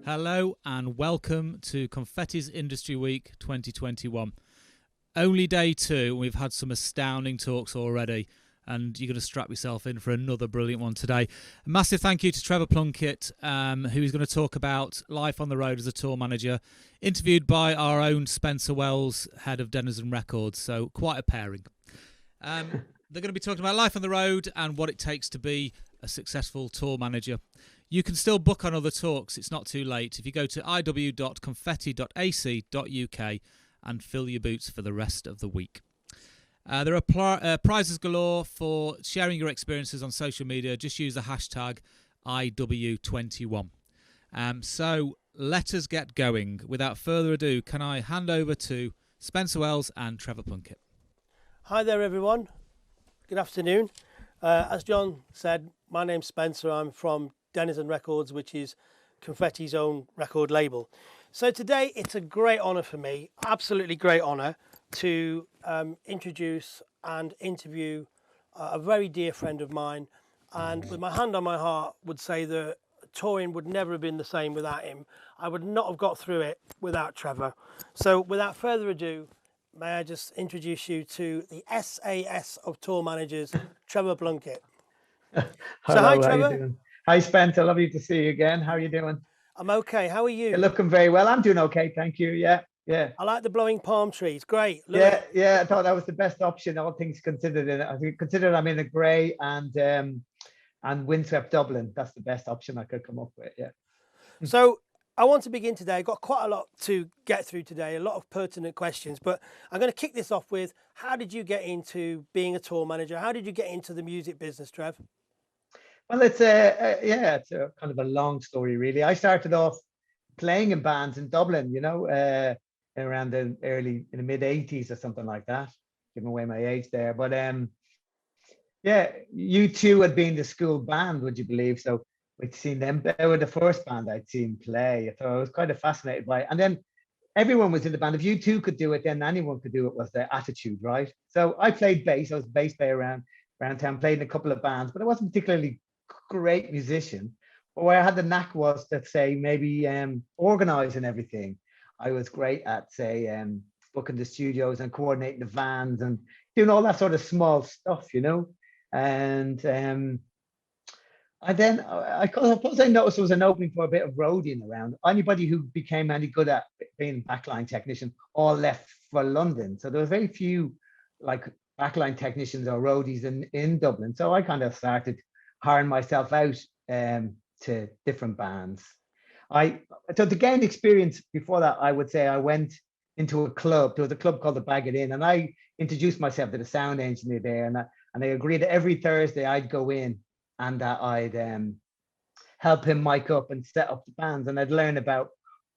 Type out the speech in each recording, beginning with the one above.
Hello and welcome to Confetti's Industry Week 2021. Only day 2, we've had some astounding talks already, and you're going to strap yourself in for another brilliant one today. A massive thank you to Trevor Plunkett, who's going to talk about life on the road as a tour manager, interviewed by our own Spencer Wells, head of Denizen Records, so quite a pairing. They're going to be talking about life on the road and what it takes to be a successful tour manager. You can still book on other talks. It's not too late. If you go to iw.confetti.ac.uk and fill your boots for the rest of the week. There are prizes galore for sharing your experiences on social media. Just use the hashtag IW21. So let us get going. Without further ado, can I hand over to Spencer Wells and Trevor Plunkett. Hi there, everyone. Good afternoon. As John said, my name's Spencer. I'm from Denizen Records, which is Confetti's own record label. So today it's a great honour for me, absolutely great honour, to introduce and interview a very dear friend of mine, and with my hand on my heart would say that touring would never have been the same without him. I would not have got through it without Trevor. So without further ado, may I just introduce you to the SAS of tour managers, Trevor Plunkett. Hello, hi, Trevor. how you doing? Hi, Spencer. Lovely to see you again. How are you doing? I'm okay. How are you? You're looking very well. I'm doing okay, thank you. Yeah. I like the blowing palm trees. Great. Yeah. I thought that was the best option, all things considered. I think considered I'm in a grey and windswept Dublin. That's the best option I could come up with. Yeah. So I want to begin today. I've got quite a lot to get through today, a lot of pertinent questions, but I'm going to kick this off with, how did you get into being a tour manager? How did you get into the music business, Trev? Well, it's a kind of a long story, really. I started off playing in bands in Dublin, around the mid 80s or something like that. Giving away my age there, but U2 had been the school band, would you believe? So we'd seen them. They were the first band I'd seen play. So I was kind of fascinated by it. And then everyone was in the band. If U2 could do it, then anyone could do it, was the attitude, right? So I played bass. I was a bass player around town, played in a couple of bands, but I wasn't particularly great musician. But where I had the knack was to say maybe organizing everything. I was great at booking the studios and coordinating the vans and doing all that sort of small stuff, And I suppose I noticed there was an opening for a bit of roadieing around. Anybody who became any good at being a backline technician all left for London. So there was very few like backline technicians or roadies in Dublin. So I kind of started hiring myself out to different bands. So to gain experience before that, I would say I went into a club. There was a club called the Bag It In, and I introduced myself to the sound engineer there, and they agreed that every Thursday I'd go in and that I'd help him mic up and set up the bands, and I'd learn about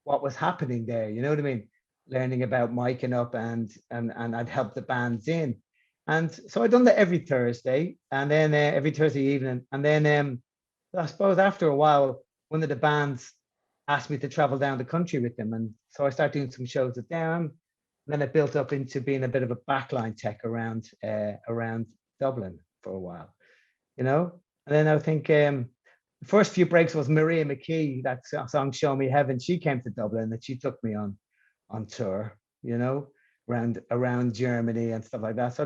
what was happening there. You know what I mean? Learning about micing up and I'd help the bands in. And so I'd done that every Thursday, and then every Thursday evening. And then I suppose after a while, one of the bands asked me to travel down the country with them. And so I started doing some shows with them. And then it built up into being a bit of a backline tech around Dublin for a while, And then I think the first few breaks was Maria McKee, that song Show Me Heaven. She came to Dublin and she took me on tour, around Germany and stuff like that. So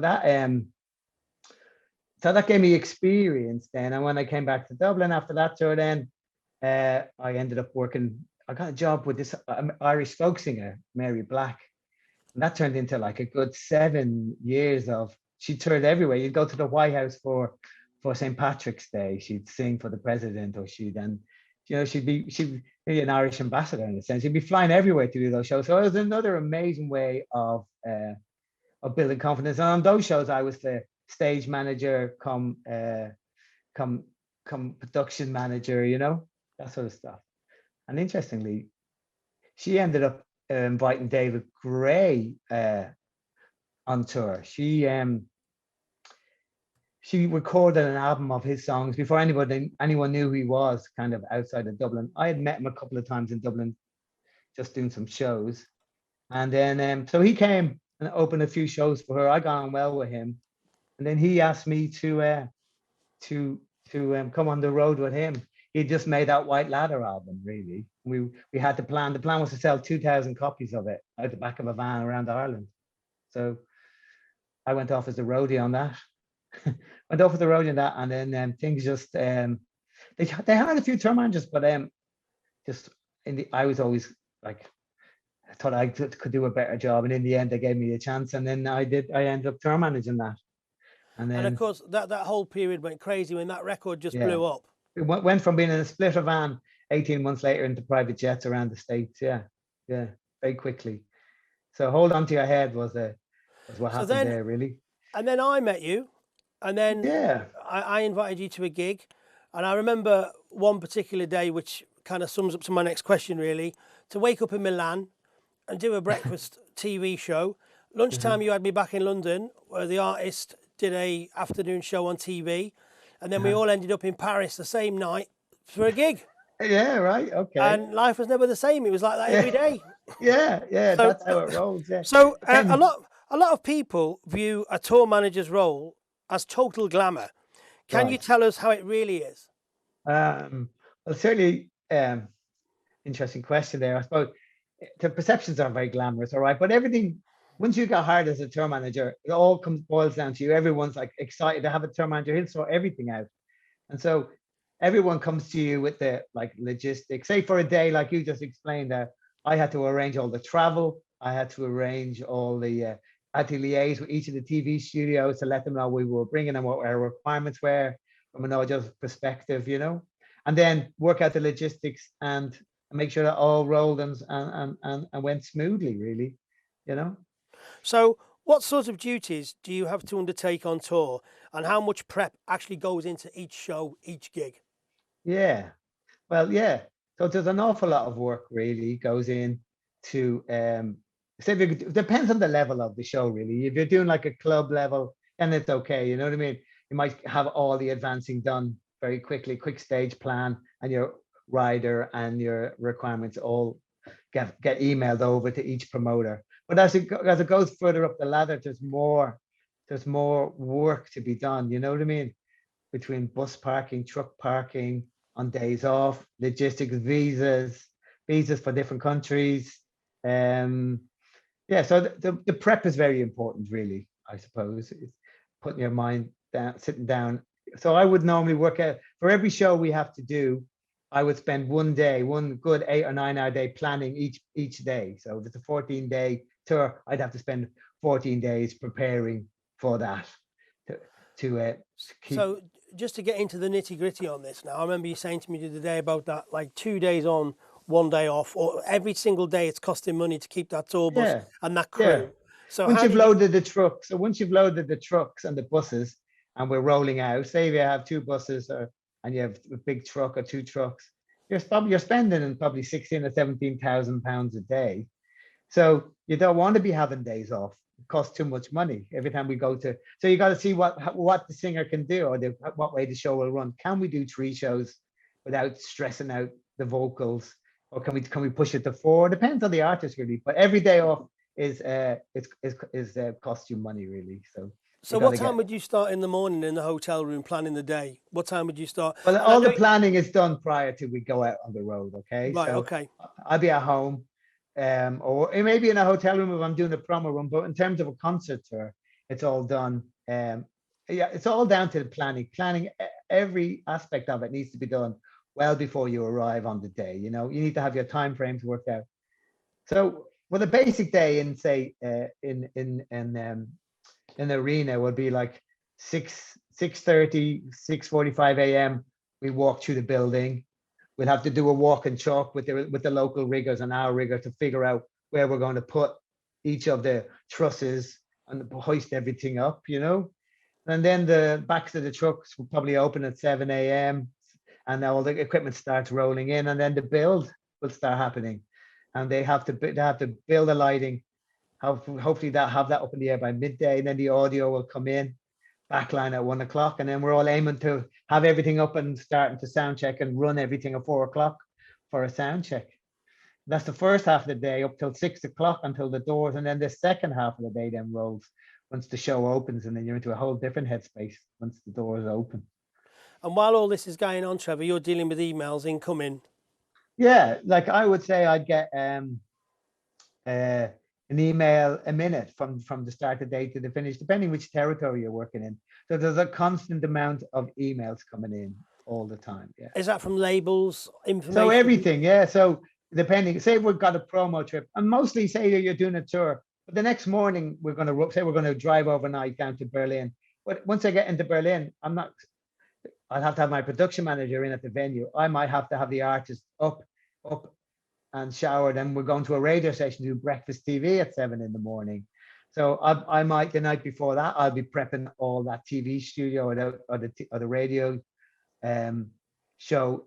that gave me experience then. And when I came back to Dublin after that tour, then I ended up working. I got a job with this Irish folk singer, Mary Black, and that turned into like a good 7 years of. She toured everywhere. You'd go to the White House for St. Patrick's Day. She'd sing for the president, or she'd be an Irish ambassador in a sense. She'd be flying everywhere to do those shows. So it was another amazing way of building confidence. And on those shows, I was the stage manager, come production manager, that sort of stuff. And interestingly, she ended up inviting David Gray on tour. She recorded an album of his songs before anyone knew who he was, kind of outside of Dublin. I had met him a couple of times in Dublin, just doing some shows. And then, so he came and opened a few shows for her. I got on well with him. And then he asked me to come on the road with him. he just made that White Ladder album. Really, we had the plan. The plan was to sell 2,000 copies of it out the back of a van around Ireland. So I went off as a roadie on that. Went off with the roadie on that, and then things just they had a few tour managers, but just I was always like, I thought I could do a better job, and in the end they gave me a chance, and then I ended up tour managing that. And then, And of course, that whole period went crazy when that record just yeah, blew up. it went from being in a splitter van 18 months later into private jets around the States. Yeah, very quickly. So Hold On to Your Head was what happened there, really. And then I met you, and then I invited you to a gig, and I remember one particular day, which kind of sums up to my next question, really, to wake up in Milan and do a breakfast TV show. Lunchtime, you had me back in London, where the artist did a afternoon show on TV, and then we all ended up in Paris the same night for a gig. Yeah, right, okay. And life was never the same. It was like that every day. Yeah, so, that's how it rolls. Yeah. So a lot of people view a tour manager's role as total glamour. Can you tell us how it really is? Well, certainly, interesting question there. I suppose the perceptions are very glamorous, all right, but everything, once you get hired as a tour manager, it all boils down to you. Everyone's like excited to have a tour manager. He'll sort everything out, and so everyone comes to you with the like logistics. Say for a day, like you just explained, that I had to arrange all the travel. I had to arrange all the. I had to liaise with each of the TV studios to let them know we were bringing and what our requirements were from an audio perspective, and then work out the logistics and make sure that all rolled and went smoothly, really, So what sort of duties do you have to undertake on tour, and how much prep actually goes into each show, each gig? Yeah, well, yeah. So there's an awful lot of work really goes in to it depends on the level of the show, really. If you're doing like a club level, then it's okay, you know what I mean? You might have all the advancing done very quickly, quick stage plan, and your rider and your requirements all get emailed over to each promoter. But as it goes further up the ladder, there's more work to be done, you know what I mean? Between bus parking, truck parking, on days off, logistics, visas for different countries. So the prep is very important, really, I suppose. It's putting your mind down, sitting down. So I would normally work out, for every show we have to do, I would spend one good 8 or 9 hour day planning each day. So if it's a 14-day tour, I'd have to spend 14 days preparing for that. So just to get into the nitty gritty on this now, I remember you saying to me the other day about that, like 2 days on, 1 day off, or every single day it's costing money to keep that tour bus and that crew. Yeah. So once you've loaded the trucks and the buses, and we're rolling out, say if you have 2 buses and you have a big truck or 2 trucks, you're spending probably 16 or 17,000 pounds a day. So you don't want to be having days off. It costs too much money every time we go to. So you got to see what the singer can do, or what way the show will run. Can we do 3 shows without stressing out the vocals, or can we push it to 4? Depends on the artist, really. But every day off is cost you money, really. So what time would you start in the morning in the hotel room planning the day? What time would you start? Well, all the planning is done prior to we go out on the road. Okay. Right. So okay. I'll be at home, or it may be in a hotel room if I'm doing a promo run. But in terms of a concert tour, it's all done. It's all down to the planning. Planning, every aspect of it needs to be done well before you arrive on the day. You need to have your time frames worked out. So, a basic day in, say, in the arena would be like 6:30, 6:45 a.m. We walk through the building. We'll have to do a walk and chalk with the local riggers and our rigger to figure out where we're going to put each of the trusses and hoist everything up, And then the backs of the trucks will probably open at 7 a.m. and all the equipment starts rolling in, and then the build will start happening. And they have to build the lighting. Hopefully have that up in the air by midday, and then the audio will come in, backline at 1 o'clock, and then we're all aiming to have everything up and starting to sound check and run everything at 4 o'clock for a sound check. That's the first half of the day up till 6 o'clock until the doors, and then the second half of the day then rolls once the show opens, and then you're into a whole different headspace once the doors open. And while all this is going on, Trevor, you're dealing with emails incoming. Yeah, like I would say I'd get an email a minute from the start of the day to the finish, depending which territory you're working in. So there's a constant amount of emails coming in all the time. Yeah. Is that from labels, information? So everything, yeah. So depending, say we've got a promo trip, and mostly say you're doing a tour, but the next morning we're going to drive overnight down to Berlin. But once I get into Berlin, I'll have to have my production manager in at the venue. I might have to have the artist up and showered, and we're going to a radio station to do breakfast TV at 7 a.m. So I might, the night before that, I'll be prepping all that TV studio or the radio show,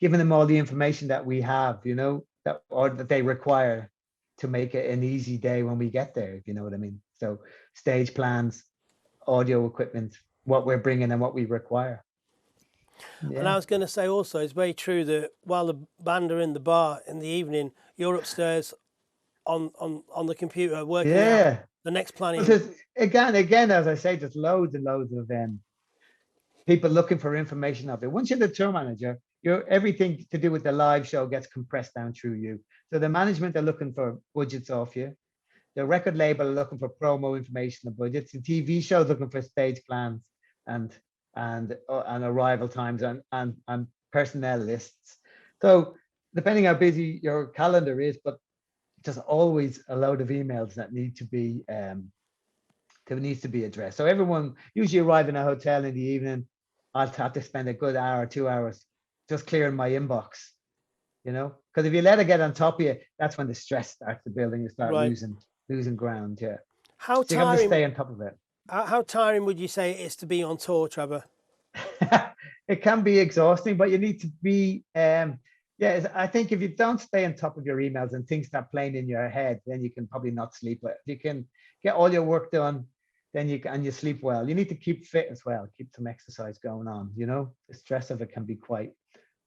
giving them all the information that we have, that they require to make it an easy day when we get there, if you know what I mean. So stage plans, audio equipment, what we're bringing and what we require. Yeah. And I was going to say also, it's very true that while the band are in the bar in the evening, you're upstairs on the computer working out the next planning. Again, as I say, there's loads and loads of people looking for information out there. Once you're the tour manager, everything to do with the live show gets compressed down through you. So the management are looking for budgets off you. The record label are looking for promo information and budgets. The TV show is looking for stage plans and arrival times and personnel lists. So depending how busy your calendar is, but there's always a load of emails that needs to be addressed. So everyone usually arrive in a hotel in the evening. I'll have to spend a good hour, 2 hours just clearing my inbox, because if you let it get on top of you, that's when the stress starts to build and you start losing ground. Yeah. How so you have to stay on top of it. How tiring would you say it is to be on tour, Trevor? It can be exhausting, but you need to be, I think if you don't stay on top of your emails and things start playing in your head, then you can probably not sleep well. If you can get all your work done, then you sleep well. You need to keep fit as well, keep some exercise going on, the stress of it can be quite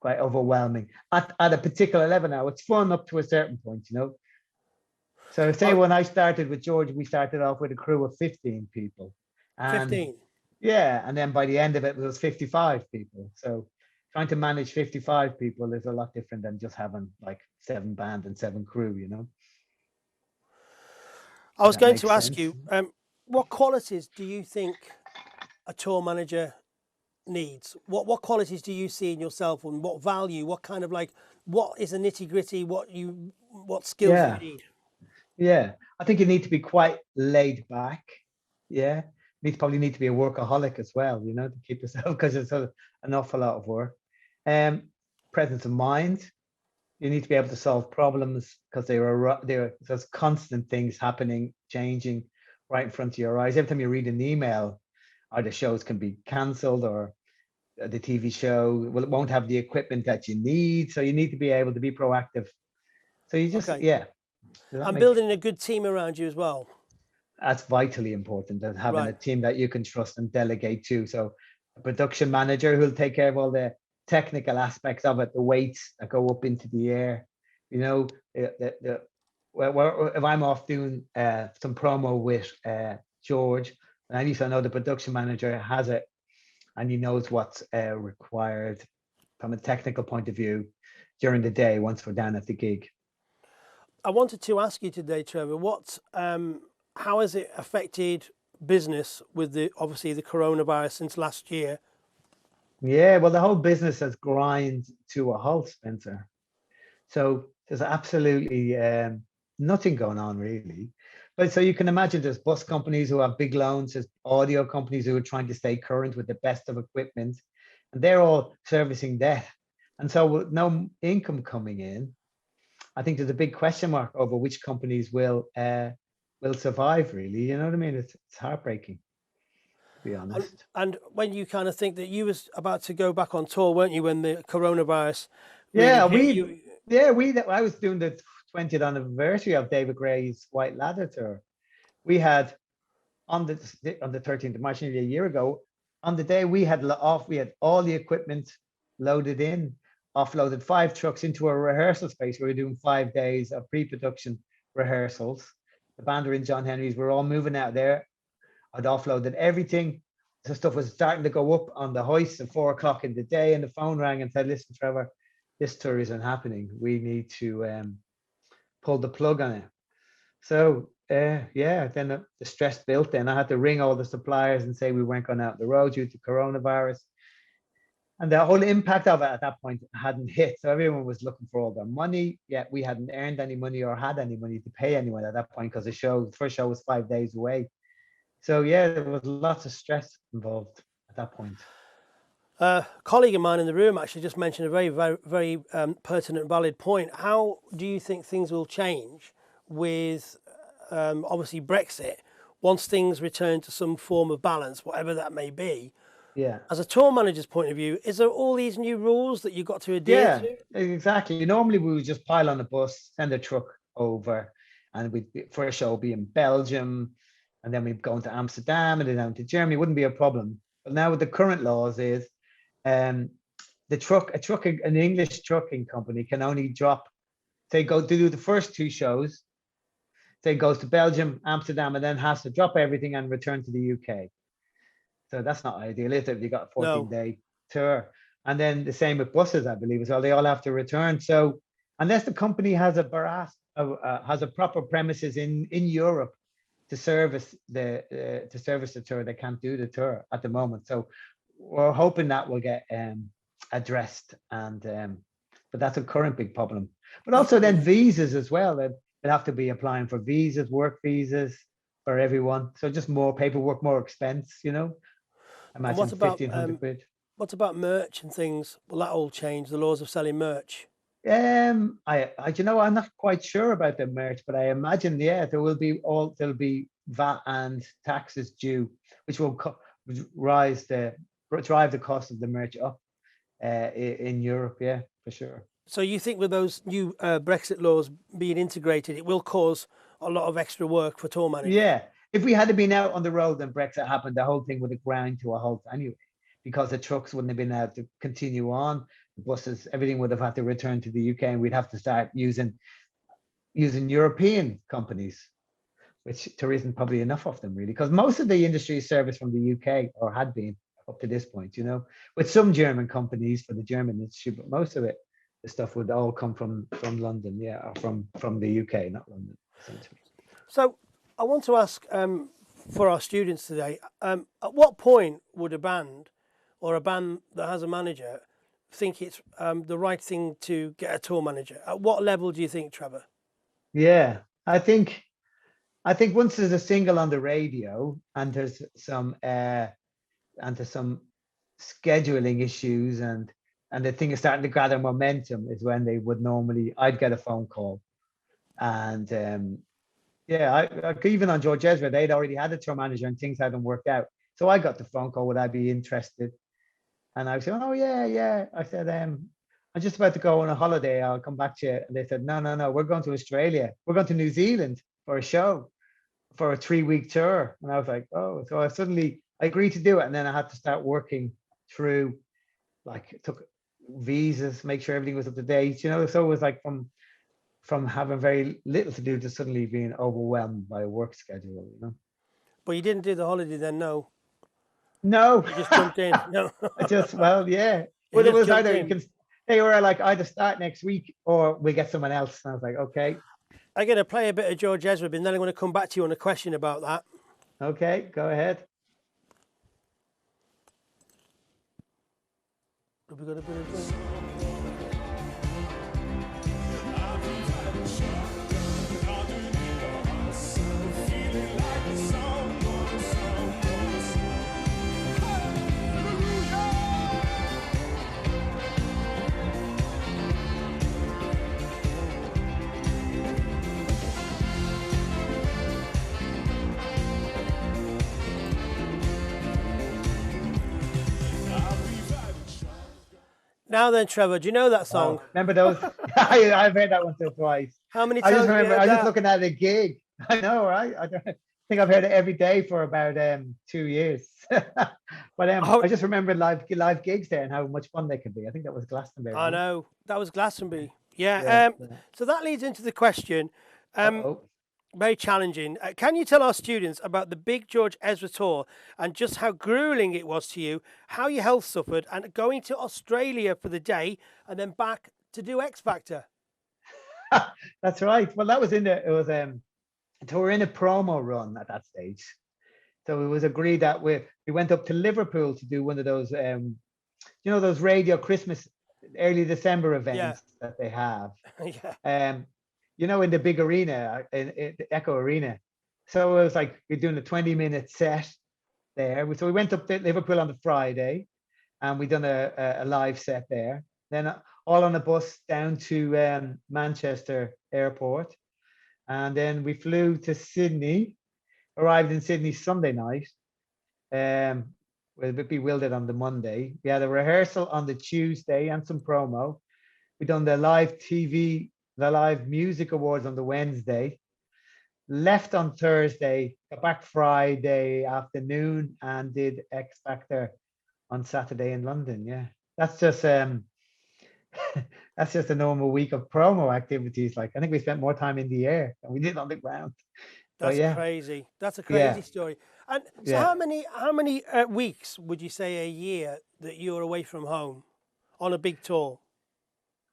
overwhelming at a particular level. Now it's fun up to a certain point, So say when I started with George, we started off with a crew of 15 people. 15? Yeah, and then by the end of it was 55 people. So trying to manage 55 people is a lot different than just having like 7 band and 7 crew, I was going to ask you, what qualities do you think a tour manager needs? What qualities do you see in yourself, and what value, what kind of what is the nitty gritty, what skills do you need? Yeah, I think you need to be quite laid back. Yeah, you probably need to be a workaholic as well, to keep yourself, because it's an awful lot of work. Presence of mind. You need to be able to solve problems because there's constant things happening, changing right in front of your eyes. Every time you read an email, either shows can be cancelled or the TV show won't have the equipment that you need. So you need to be able to be proactive. So you just, And building a good team around you as well. That's vitally important, and having a team that you can trust and delegate to. So a production manager who'll take care of all the technical aspects of it, the weights that go up into the air, if I'm off doing some promo with George, and at least I know the production manager has it and he knows what's required from a technical point of view during the day once we're down at the gig. I wanted to ask you today, Trevor, how has it affected business with obviously the coronavirus since last year? Yeah, well, the whole business has grind to a halt, Spencer. So there's absolutely nothing going on really. But so you can imagine there's bus companies who have big loans, there's audio companies who are trying to stay current with the best of equipment, and they're all servicing debt. And so with no income coming in, I think there's a big question mark over which companies will survive really. You know what I mean? It's heartbreaking, to be honest. And when you kind of think that you was about to go back on tour, weren't you, when the coronavirus I was doing the 20th anniversary of David Gray's White Ladder tour. We had on the 13th of March, nearly a year ago, on the day we had all the equipment loaded in, offloaded 5 trucks into a rehearsal space. We were doing 5 days of pre-production rehearsals. The band were in John Henry's. We're all moving out there. I'd offloaded everything. So stuff was starting to go up on the hoist at 4 o'clock in the day, and the phone rang and said, "Listen, Trevor, this tour isn't happening. We need to pull the plug on it." So yeah, then the stress built. Then I had to ring all the suppliers and say we weren't going out the road due to coronavirus. And the whole impact of it at that point hadn't hit. So everyone was looking for all their money. Yet we hadn't earned any money or had any money to pay anyone at that point, because the first show was 5 days away. So yeah, there was lots of stress involved at that point. A colleague of mine in the room actually just mentioned a very pertinent and valid point. How do you think things will change with obviously Brexit once things return to some form of balance, whatever that may be? Yeah. As a tour manager's point of view, is there all these new rules that you've got to adhere to? Exactly. Normally we would just pile on a bus, send a truck over, and first show would be in Belgium, and then we'd go into Amsterdam and then down to Germany. It wouldn't be a problem. But now with the current laws is an English trucking company can only drop, say, go to do the first 2 shows, say goes to Belgium, Amsterdam, and then has to drop everything and return to the UK. So that's not ideal, is it? If you got a 14-day tour. And then the same with buses, I believe, as well. They all have to return. So unless the company has a proper premises in Europe to service the tour, they can't do the tour at the moment. So we're hoping that will get addressed. And but that's a current big problem. But also then visas as well. They'll have to be applying for visas, work visas for everyone. So just more paperwork, more expense, you know. Imagine what about 1,500 quid. What about merch and things? Will that all change, the laws of selling merch? I'm not quite sure about the merch, but I imagine, there'll be VAT and taxes due, which will drive the cost of the merch up in Europe, for sure. So you think with those new Brexit laws being integrated, it will cause a lot of extra work for tour managers? Yeah. If we had been out on the road and Brexit happened, the whole thing would have ground to a halt anyway, because the trucks wouldn't have been able to continue on. The buses, everything would have had to return to the UK, and we'd have to start using European companies, which there isn't probably enough of them really, because most of the industry is serviced from the UK, or had been up to this point, you know, with some German companies for the German industry, but most of it, the stuff would all come from London, or from the UK, not London, essentially. So I want to ask for our students today, at what point would a band or a band that has a manager think it's the right thing to get a tour manager? At what level do you think, Trevor? Yeah, I think once there's a single on the radio and there's some scheduling issues and the thing is starting to gather momentum, is when I'd get a phone call. And I even on George Ezra, they'd already had a tour manager and things hadn't worked out. So I got the phone call, would I be interested? And I said, oh yeah. I said, I'm just about to go on a holiday. I'll come back to you. And they said, no, we're going to Australia. We're going to New Zealand for a show, for a 3-week tour. And I was like, oh, so I agreed to do it. And then I had to start working through, like, it took visas, make sure everything was up to date, you know. So it was like from having very little to do to suddenly being overwhelmed by a work schedule, you know. But you didn't do the holiday then, no? No. You just jumped in. No. Well, it was either they were like, either start next week or we get someone else. And I was like, okay. I'm going to play a bit of George Ezra, and then I'm going to come back to you on a question about that. Okay, go ahead. Have we got a bit of Now then, Trevor, do you know that song? Oh, remember those? I've heard that one so twice. How many times? I just remember. I was just looking at a gig. I know, right? I think I've heard it every day for about 2 years. But I just remember live gigs there and how much fun they can be. I think that was Glastonbury. I know, that was Glastonbury. Yeah. So that leads into the question. Very challenging. Can you tell our students about the Big George Ezra tour and just how grueling it was to you, how your health suffered, and going to Australia for the day and then back to do X Factor? That's right. Well, that was so we're in a promo run at that stage. So it was agreed that we went up to Liverpool to do one of those, those radio Christmas, early December events that they have. Yeah. In the big arena, in the Echo Arena. So it was like we're doing a 20-minute set there. So we went up to Liverpool on the Friday, and we done a live set there. Then all on a bus down to Manchester Airport, and then we flew to Sydney. Arrived in Sydney Sunday night. We're a bit bewildered on the Monday. We had a rehearsal on the Tuesday and some promo. We done the live TV, the live music awards on the Wednesday. Left on Thursday, got back Friday afternoon, and did X Factor on Saturday in London. Yeah, that's just that's just a normal week of promo activities. Like, I think we spent more time in the air than we did on the ground. That's crazy. That's a crazy story. And so, how many weeks would you say a year that you're away from home on a big tour?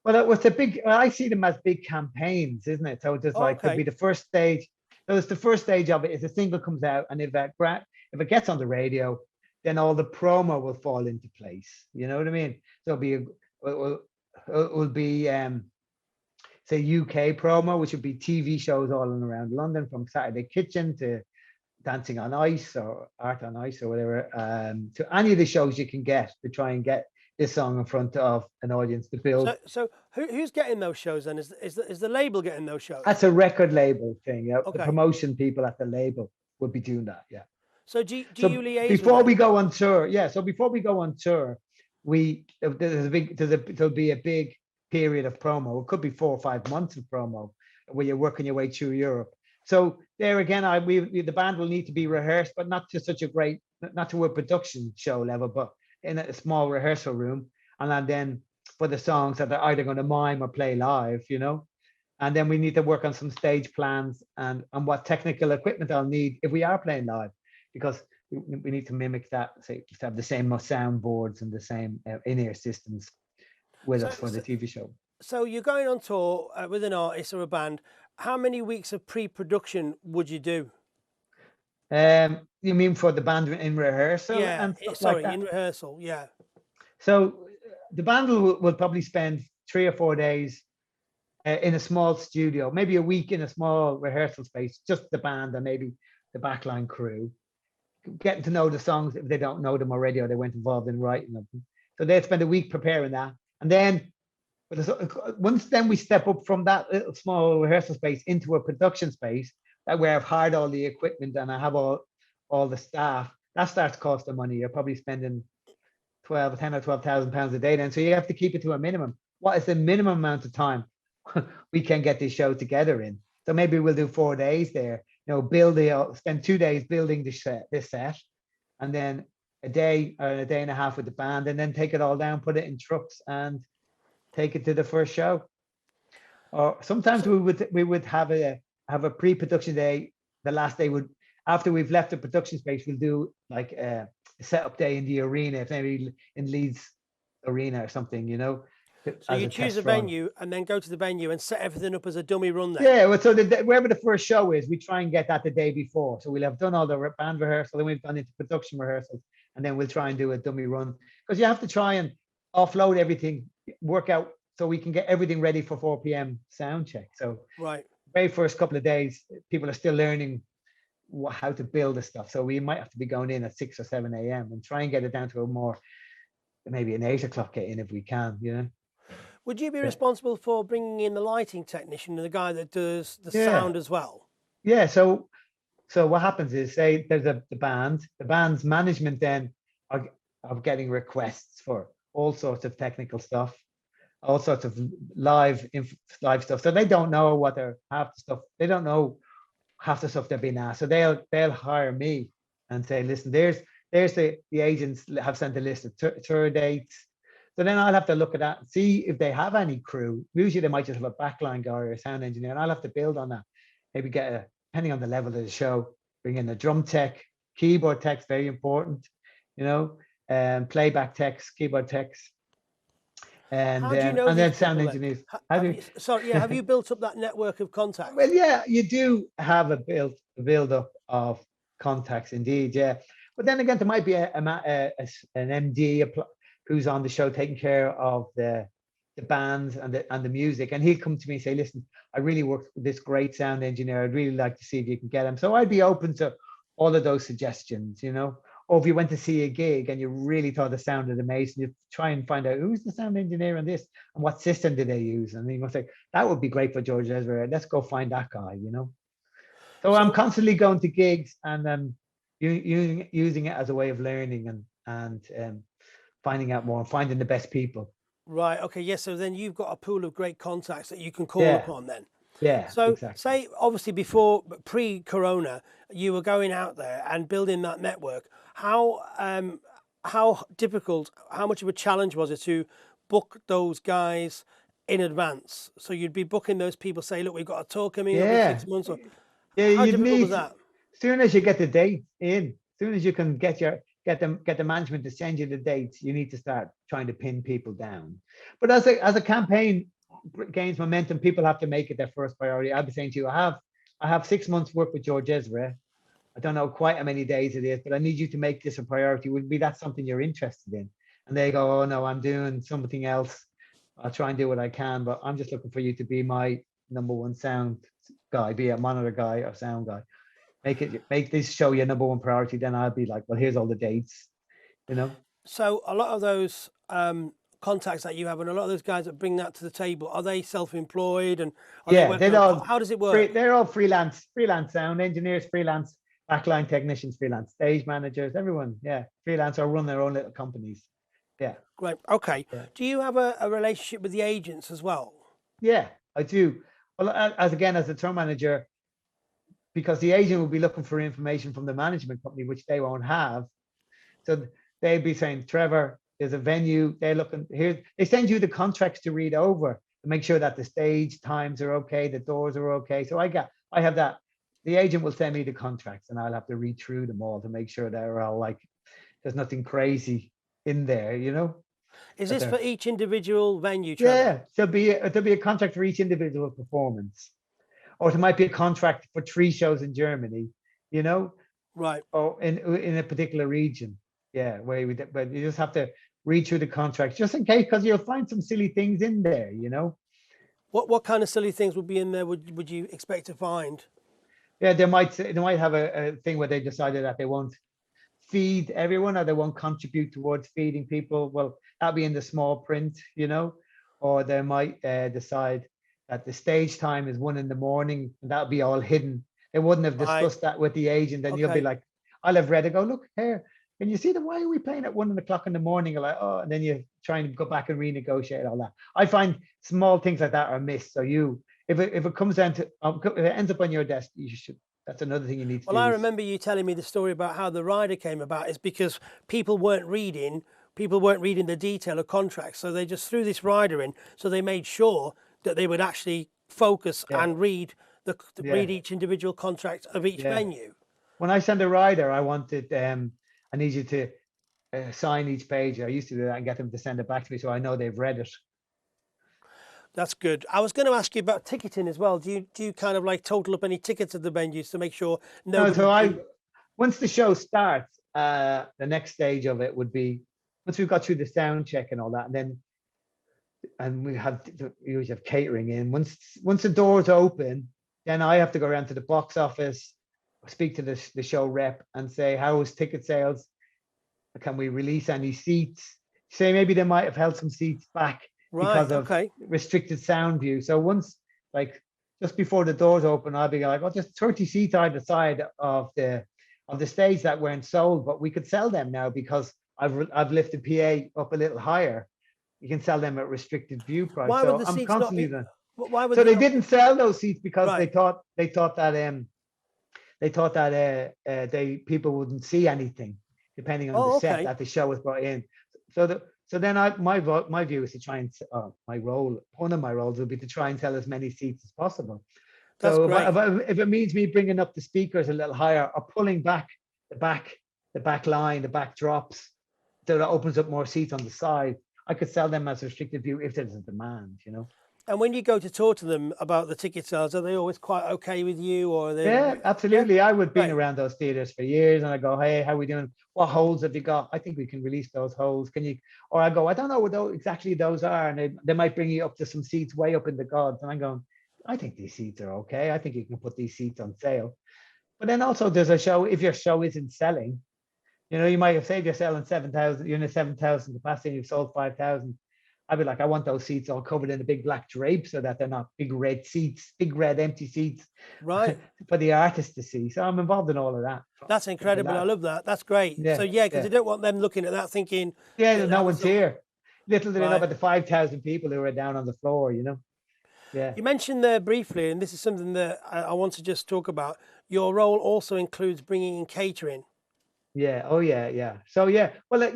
Well, it was I see them as big campaigns, isn't it? So just could be the first stage. So it's the first stage of it. If a single comes out, and if it gets on the radio, then all the promo will fall into place. You know what I mean? So it will be say UK promo, which would be TV shows all in around London, from Saturday Kitchen to Dancing on Ice or Art on Ice or whatever, to any of the shows you can get to try and get this song in front of an audience to build. So who's getting those shows then? Is the label getting those shows? That's a record label thing. Yeah, the promotion people at the label would be doing that. Yeah. So do you liaise before we go on tour? Yeah. So before we go on tour, there'll be a big period of promo. It could be 4 or 5 months of promo where you're working your way through Europe. So there again, the band will need to be rehearsed, but not to a production show level, but in a small rehearsal room. And then for the songs that they're either going to mime or play live, and then we need to work on some stage plans and what technical equipment I'll need if we are playing live, because we need to mimic that, say, to have the same soundboards and the same in-ear systems with us for the TV show. So you're going on tour with an artist or a band. How many weeks of pre-production would you do? You mean for the band in rehearsal? Yeah, and stuff like that? In rehearsal, yeah. So the band will probably spend 3 or 4 days in a small studio, maybe a week in a small rehearsal space, just the band and maybe the backline crew, getting to know the songs if they don't know them already or they weren't involved in writing them. So they'd spend a week preparing that. And then once we step up from that little small rehearsal space into a production space, that where I've hired all the equipment and I have all the staff, that starts costing money. You're probably spending 10 or 12,000 pounds a day then. So you have to keep it to a minimum. What is the minimum amount of time we can get this show together in? So maybe we'll do 4 days there, spend 2 days building this set, and then a day or a day and a half with the band, and then take it all down, put it in trucks and take it to the first show. Or sometimes we would have a pre-production day. The last day after we've left the production space, we'll do like a setup day in the arena, maybe in Leeds Arena or something, So you choose a venue and then go to the venue and set everything up as a dummy run there. Yeah, well, so wherever the first show is, we try and get that the day before. So we'll have done all the band rehearsal, then we've gone into production rehearsals, and then we'll try and do a dummy run. Because you have to try and offload everything, work out so we can get everything ready for 4 p.m. sound check. So right, very first couple of days, people are still learning how to build the stuff. So we might have to be going in at 6 or 7 a.m. and try and get it down to maybe an 8 o'clock get in if we can, Would you be responsible for bringing in the lighting technician and the guy that does the sound as well? Yeah. So what happens is, say there's the band's management then are getting requests for all sorts of technical stuff, all sorts of live stuff. So they don't know they don't know half the stuff they're being asked. So they'll hire me and say, listen, there's the agents have sent a list of tour dates. So then I'll have to look at that and see if they have any crew. Usually they might just have a backline guy or a sound engineer, and I'll have to build on that. Maybe get depending on the level of the show, bring in a drum tech, keyboard tech's very important, you know, playback techs, keyboard techs, How do you know and these then sound people then? engineers. Ha- How Have do you, sorry, yeah, have you built up that network of contacts? well, yeah, you do have a build up of contacts, indeed, yeah. But then again, there might be an MD who's on the show taking care of the bands and the music, and he'll come to me and say, "Listen, I really worked with this great sound engineer. I'd really like to see if you can get him." So I'd be open to all of those suggestions, you know. Or if you went to see a gig and you really thought it sounded amazing, you try and find out who's the sound engineer on this and what system did they use, and you must say that would be great for George Ezra. Let's go find that guy, you know. So I'm So, constantly going to gigs and using it as a way of learning and finding out more and finding the best people. right, okay, yes. So then you've got a pool of great contacts that you can call Yeah, upon then. yeah, So, exactly. say obviously before pre-corona, you were going out there and building that network. How difficult, how much of a challenge was it to book those guys in advance? So you'd be booking those people, say, look, we've got a tour coming up in Yeah, 6 months. Or yeah. how You'd difficult was need that? soon as you get the date in, soon as you can get the management to send you the dates, you need to start trying to pin people down. But as a campaign gains momentum, people have to make it their first priority. I'll be saying to you, I have 6 months work with George Ezra. I don't know quite how many days it is, but I need you to make this a priority. Would be that something you're interested in? And they go, "Oh no, I'm doing something else. I'll try and do what I can, but I'm just looking for you to be my number one sound guy, be a monitor guy or sound guy. Make this show your number one priority." Then I'll be like, "Well, here's all the dates, you know." So a lot of those contacts that you have, and a lot of those guys that bring that to the table, are they self-employed and are they Yeah, working how does it work? they're all freelance sound engineers, freelance backline technicians, freelance stage managers, everyone. Yeah, freelance or run their own little companies. Yeah, Great. Okay. yeah, Do you have a relationship with the agents as well? yeah. I do. Well, as a tour manager, because the agent will be looking for information from the management company, which they won't have. So they'd be saying, "Trevor, there's a venue. They're looking here." They send you the contracts to read over to make sure that the stage times are okay, the doors are okay. So I have that. The agent will send me the contracts, and I'll have to read through them all to make sure they're all like there's nothing crazy in there, you know. Is That this for they're each individual venue, Trevor? yeah. There'll be a contract for each individual performance, or it might be a contract for 3 shows in Germany, you know, Right. or in a particular region. Yeah, but you just have to read through the contracts just in case, because you'll find some silly things in there, you know. What kind of silly things would be in there? Would you expect to find? Yeah, they might have a thing where they decided that they won't feed everyone or they won't contribute towards feeding people. Well, that'll be in the small print, you know. Or they might decide that the stage time is 1 in the morning, and that'll be all hidden. They wouldn't have Right. discussed that with the agent, and you'll be Okay. like, I'll have read it, go, "Look here, can you see them? Why are we playing at 1 o'clock in the morning?" You're like, "Oh," and then you try and go back and renegotiate all that. I find small things like that are missed. So if it comes down to, if it ends up on your desk, you should. That's another thing you need to Well, do I is, remember you telling me the story about how the rider came about. Is because people weren't reading the detail of contracts, so they just threw this rider in. So they made sure that they would actually focus yeah, and read yeah, each individual contract of each yeah. venue. When I send a rider, I need you to sign each page. I used to do that and get them to send it back to me so I know they've read it. That's good. I was going to ask you about ticketing as well. Do you kind of like total up any tickets at the venues to make sure No, nobody's so been once the show starts, the next stage of it would be once we've got through the sound check and all that, and we usually have catering in. Once the doors open, then I have to go around to the box office, speak to the show rep, and say, "How is ticket sales? Can we release any seats?" Say maybe they might have held some seats back right? because of Okay, restricted sound view. So once, like, just before the doors open, I'll be like, "Oh, just 30 seats either side of the stage that weren't sold, but we could sell them now because I've lifted PA up a little higher. You can sell them at restricted view price." why would So the I'm seats not constantly be? doing. Why would So they they not? didn't sell those seats because Right. they thought that they people wouldn't see anything depending on the Oh, set okay. that the show was brought in. So then my view is to try and my role, one of my roles would be to try and sell as many seats as possible. That's So great. if it means me bringing up the speakers a little higher or pulling back the back line, the back drops, so that opens up more seats on the side, I could sell them as a restricted view if there's a demand, you know. And when you go to talk to them about the ticket sales, are they always quite okay with you, or are they? Yeah, Yeah, absolutely. I would been great. around those theaters for years, and I go, "Hey, how we doing? What holes have you got? I think we can release those holes. Can you?" Or I go, "I don't know what exactly those are," and they might bring you up to some seats way up in the gods, and I'm going, "I think these seats are okay. I think you can put these seats on sale." But then also there's a show. If your show isn't selling, you know, you might have said you're selling 7,000, you're in a 7,000 capacity, and you've sold 5,000. I'd be like, I want those seats all covered in a big black drape so that they're not big red seats, big red empty seats Right. for the artist to see. So I'm involved in all of that. That's incredible. I love that. That's great. Yeah, So yeah, because yeah. you don't want them looking at that thinking Yeah, that no that was one's here. Little do they know right. about the 5,000 people who are down on the floor, you know? Yeah. You mentioned there briefly, and this is something that I want to just talk about. Your role also includes bringing in catering. Yeah. Oh, yeah. Yeah. So, yeah. Well,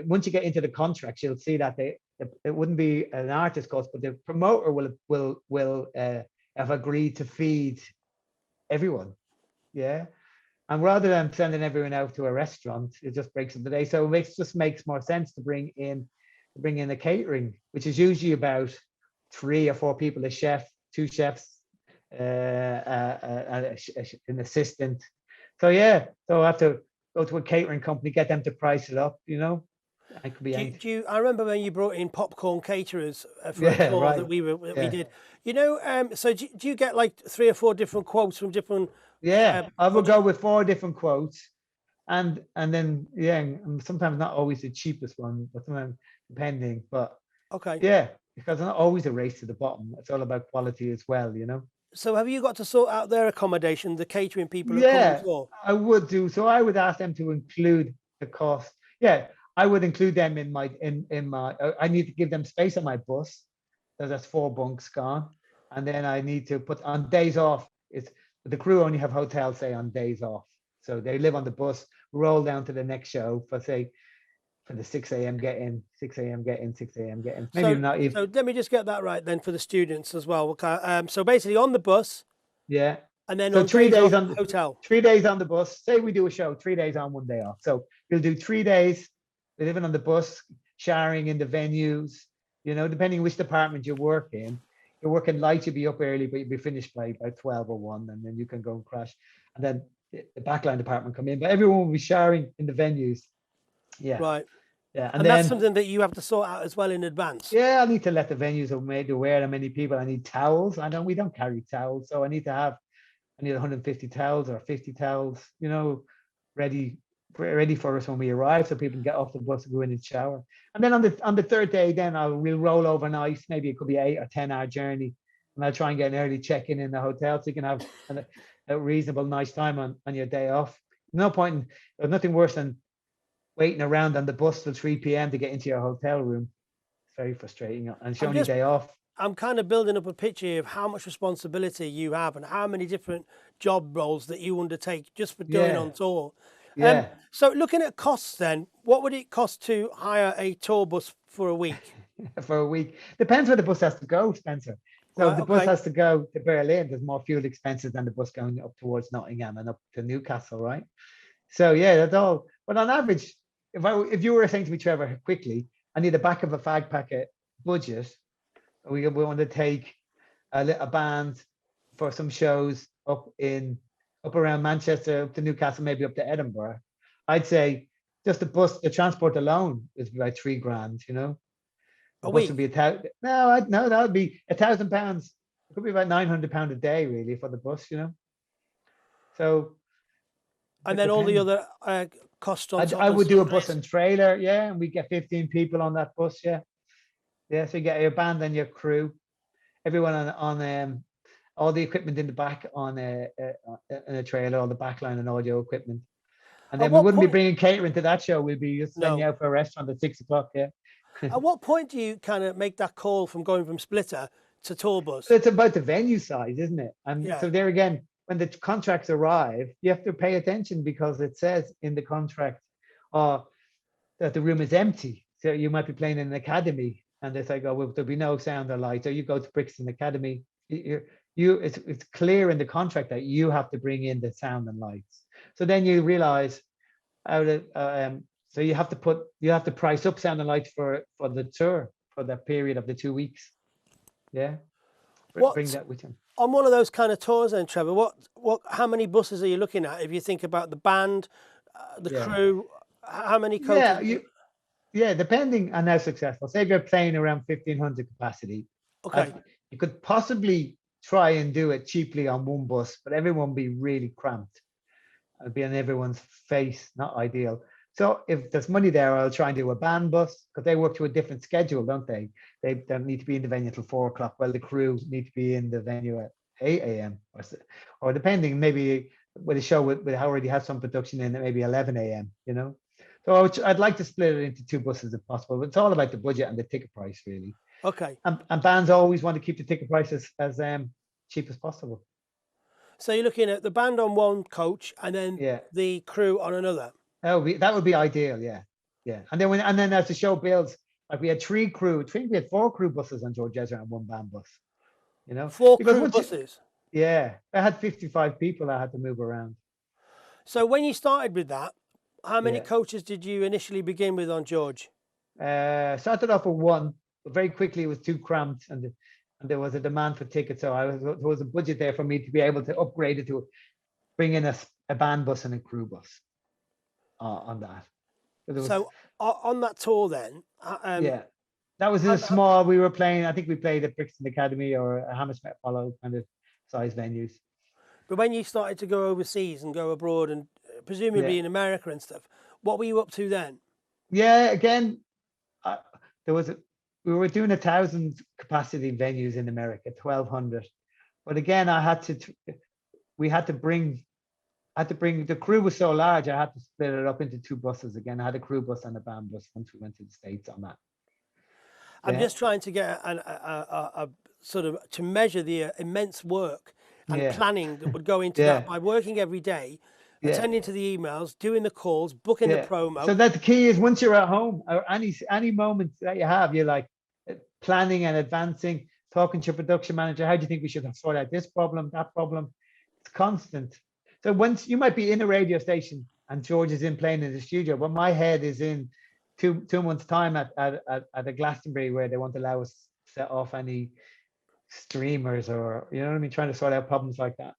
once you get into the contracts, you'll see that it wouldn't be an artist cost, but the promoter will have agreed to feed everyone. Yeah. And rather than sending everyone out to a restaurant, it just breaks up the day. So it just makes more sense to bring in a catering, which is usually about 3 or 4 people, a chef, 2 chefs, an assistant. So yeah, so I have to go to a catering company, get them to price it up, you know. I could be I remember when you brought in popcorn caterers for a yeah, tour that right. we did. You know, so do you get like 3 or 4 different quotes from different? Yeah, I would go with 4 different quotes, and then yeah, and sometimes not always the cheapest one, but sometimes depending. But Okay. yeah, because it's not always a race to the bottom. It's all about quality as well, you know. So have you got to sort out their accommodation, the catering people who come and Yeah, tour? I would do. So I would ask them to include the cost. Yeah, I would include them in my I need to give them space on my bus. So that's 4 bunks gone, and then I need to put on days off. It's the crew only have hotels say on days off, so they live on the bus, roll down to the next show for say for the 6 a.m. get in, 6 a.m. get in, 6 a.m. get in. Maybe So not even. so let me just get that right then for the students as well. Okay. So basically on the bus Yeah. and then So on 3 days off, days on hotel. 3 days on the bus. Say we do a show, 3 days on, 1 day off. So you'll do 3 days living on the bus, showering in the venues, you know, depending which department you work in. You're working light, you'll be up early, but you'll be finished by 12 or 1, and then you can go and crash. And then the backline department come in, but everyone will be showering in the venues. Yeah. Right. Yeah. And that's something that you have to sort out as well in advance. Yeah, I need to let the venues are made aware how many people. I need towels. We don't carry towels, so I need 150 towels or 50 towels, you know, ready for us when we arrive, so people can get off the bus and go in and shower. And then on the 3rd day, then we'll roll overnight. Maybe it could be 8 or 10 hour journey, and I'll try and get an early check-in in the hotel so you can have a reasonable nice time on your day off. No point. There's nothing worse than waiting around on the bus till 3 p.m. to get into your hotel room. It's very frustrating, and it's your only day off. I'm kind of building up a picture of how much responsibility you have and how many different job roles that you undertake just for going on tour. Yeah. So looking at costs then, what would it cost to hire a tour bus for a week? For a week. Depends where the bus has to go, Spencer. So Right, if the bus has to go to Berlin, there's more fuel expenses than the bus going up towards Nottingham and up to Newcastle, right? So yeah, that's all. But on average, if you were saying to me, Trevor, quickly, I need a back of a fag packet budget. We want to take a band for some shows up around Manchester, up to Newcastle, maybe up to Edinburgh. I'd say just the transport alone is about $3,000, you know. A week? Would be no, that would be £1,000. It could be about £900 a day, really, for the bus, you know. So. And then all the other costs on top. I would do a bus and trailer, yeah, and we get 15 people on that bus, yeah. Yeah, so you get your band and your crew, everyone on all the equipment in the back on a trailer, all the backline and audio equipment. And then we wouldn't be bringing catering to that show. We'd be just sending you out for a restaurant at 6 o'clock, yeah. At what point do you kind of make that call from going from splitter to tour bus? It's about the venue size, isn't it? And so there again, when the contracts arrive, you have to pay attention because it says in the contract that the room is empty. So you might be playing in an academy and they say, oh, well, there'll be no sound or light. So you go to Brixton Academy, you it's clear in the contract that you have to bring in the sound and lights. So then you realize so you have to price up sound and lights for the tour for that period of the 2 weeks. Yeah. Bring that with you. On one of those kind of tours then, Trevor, how many buses are you looking at? If you think about the band, the crew, how many coaches? Depending on how successful. Say if you're playing around 1,500 capacity, okay, you could possibly try and do it cheaply on one bus, but everyone would be really cramped. It'd be on everyone's face, not ideal. So if there's money there, I'll try and do a band bus, because they work to a different schedule, don't they? They don't need to be in the venue till 4 o'clock. Well, the crew need to be in the venue at 8 a.m. or depending, maybe with a show with already have some production in at maybe 11 a.m. So I'd like to split it into 2 buses if possible, but it's all about the budget and the ticket price, really. Okay. And bands always want to keep the ticket prices as cheap as possible. So you're looking at the band on one coach and then the crew on another. That would be ideal, yeah. And then as the show builds, like we had 4 crew buses on George Ezra and 1 band bus. 4 crew buses. I had 55 people I had to move around. So when you started with that, how many coaches did you initially begin with on George? Started off with 1, but very quickly it was too cramped, and there was a demand for tickets. So there was a budget there for me to be able to upgrade it to bring in a band bus and a crew bus on that. So on that tour then, that was a small. We were playing. I think we played at Brixton Academy or Hammersmith Apollo kind of size venues. But when you started to go overseas and go abroad, and presumably in America and stuff, what were you up to then? Yeah, again, we were doing 1,000 capacity venues in America, 1,200. But again, we had to bring the crew was so large, I had to split it up into 2 buses again. I had a crew bus and a band bus once we went to the States on that. I'm just trying to get a sort of to measure the immense work and planning that would go into that by working every day, attending to the emails, doing the calls, booking the promo. So that the key is once you're at home or any moment that you have, you're like planning and advancing, talking to your production manager. How do you think we should sort out this problem, that problem? It's constant. So once you might be in a radio station and George is in playing in the studio, but my head is in 2 months' time at a Glastonbury where they won't allow us to set off any streamers or trying to sort out problems like that.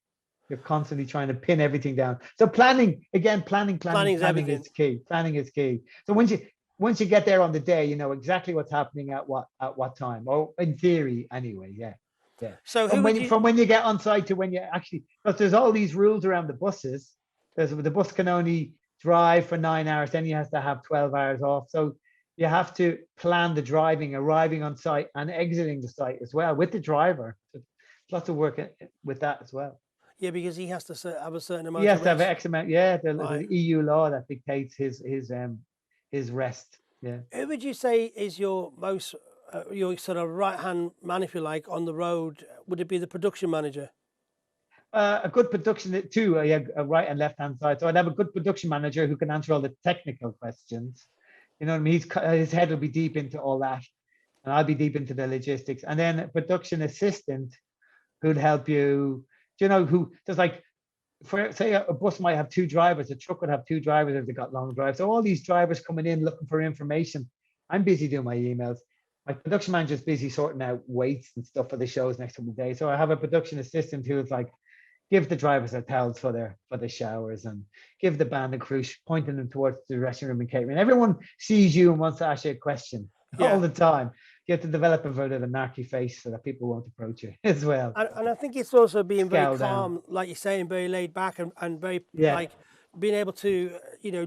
You're constantly trying to pin everything down. So planning is key. Planning is key. So once you get there on the day, you know exactly what's happening at what time, or in theory anyway. Yeah. So from when you get on site to when you actually, because there's all these rules around the buses. The bus can only drive for 9 hours, then you have to have 12 hours off. So you have to plan the driving, arriving on site and exiting the site as well with the driver. So lots of work with that as well. Yeah, because he has to have a certain amount. He has to have X amount. Yeah, the EU law that dictates his rest. Yeah. Who would you say is your most your sort of right-hand man, if you like, on the road? Would it be the production manager? A good production too. A right and left-hand side. So I'd have a good production manager who can answer all the technical questions. You know what I mean? His head will be deep into all that, and I'll be deep into the logistics. And then a production assistant who'd help you. You know, who does, like, for say a bus might have 2 drivers, a truck would have 2 drivers if they got long drives. So all these drivers coming in looking for information. I'm busy doing my emails. My production manager is busy sorting out weights and stuff for the shows next couple of days. So I have a production assistant who's like, give the drivers their towels for the showers, and give the band and crew, pointing them towards the dressing room and catering. Everyone sees you and wants to ask you a question all the time. You have to develop a bit of a narky face so that people won't approach you as well. And I think it's also being very calm, like you're saying, very laid back and very like being able to,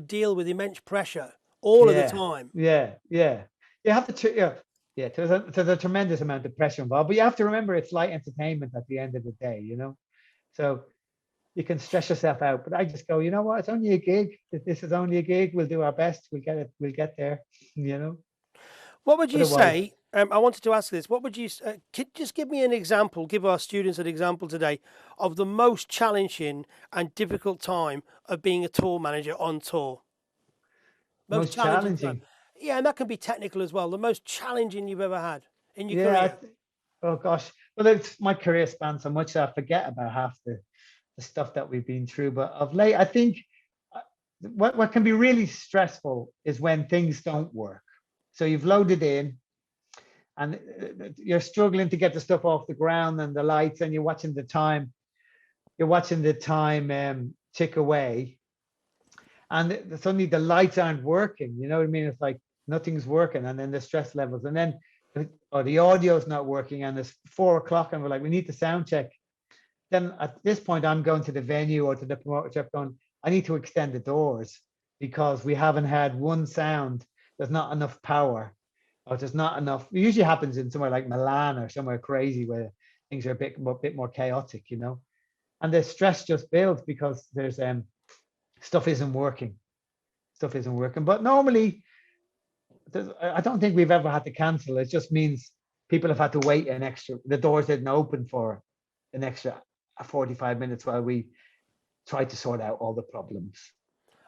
deal with immense pressure all of the time. Yeah. You have to, there's a tremendous amount of pressure involved, but you have to remember it's light entertainment at the end of the day, So you can stress yourself out, but I just go, you know what? It's only a gig. This is only a gig. We'll do our best. We'll get there, What would you say? I wanted to ask this. What would you just give me an example? Give our students an example today of the most challenging and difficult time of being a tour manager on tour. Most challenging. Time. Yeah, and that can be technical as well. The most challenging you've ever had in your career. Oh gosh, Well, it's my career span so much that I forget about half the stuff that we've been through. But of late, I think what can be really stressful is when things don't work. So you've loaded in and you're struggling to get the stuff off the ground and the lights, and you're watching the time. You're watching the time tick away, and suddenly the lights aren't working. You know what I mean? It's like nothing's working, and then the stress levels, and then or the audio's not working, and it's 4 o'clock, and we're like, we need to sound check. Then at this point, I'm going to the venue or to the promoter going, I need to extend the doors because we haven't had one sound. There's not enough power, or there's not enough. It usually happens in somewhere like Milan or somewhere crazy where things are a bit more chaotic, you know. And the stress just builds because there's stuff isn't working. Stuff isn't working. But normally, I don't think we've ever had to cancel. It just means people have had to wait an extra. The doors didn't open for an extra 45 minutes while we try to sort out all the problems.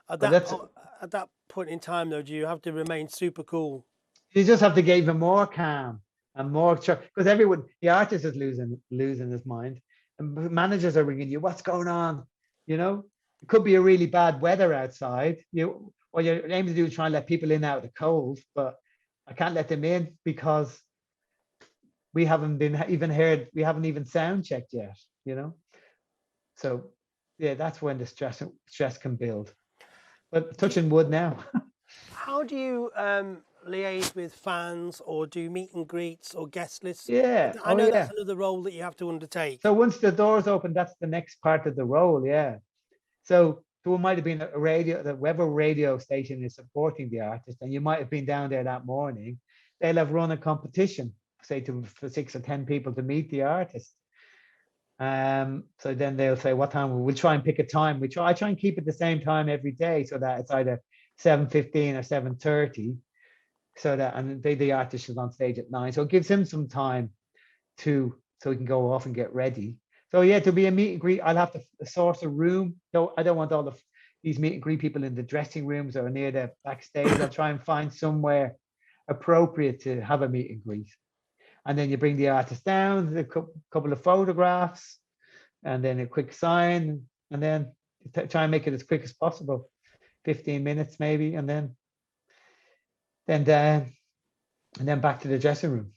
At that point in time, though, do you have to remain super cool? You just have to get even more calm and more, because everyone, the artist is losing his mind, and managers are ringing you. What's going on? You know, it could be a really bad weather outside. What you're aiming to do is try and let people in out of the cold, but I can't let them in because we haven't even sound checked yet. You know, so yeah, that's when the stress can build. But touching wood now. How do you liaise with fans or do meet and greets or guest lists? Yeah. I know that's another role that you have to undertake. So once the doors open, that's the next part of the role. Yeah. So there might have been a radio, that whatever radio station is supporting the artist, and you might have been down there that morning. They'll have run a competition, say for 6 or 10 people to meet the artist. So then they'll say, what time? We'll try and pick a time. I try and keep it the same time every day, so that it's either 7:15 or 7:30, so that, and the artist is on stage at 9, so it gives him some time so he can go off and get ready. So yeah, to be a meet and greet, I'll have to source a room. No, I don't want all these meet and greet people in the dressing rooms or near the backstage. I'll try and find somewhere appropriate to have a meet and greet. And then you bring the artist down, a couple of photographs, and then a quick sign, and then try and make it as quick as possible, 15 minutes maybe, and then back to the dressing room.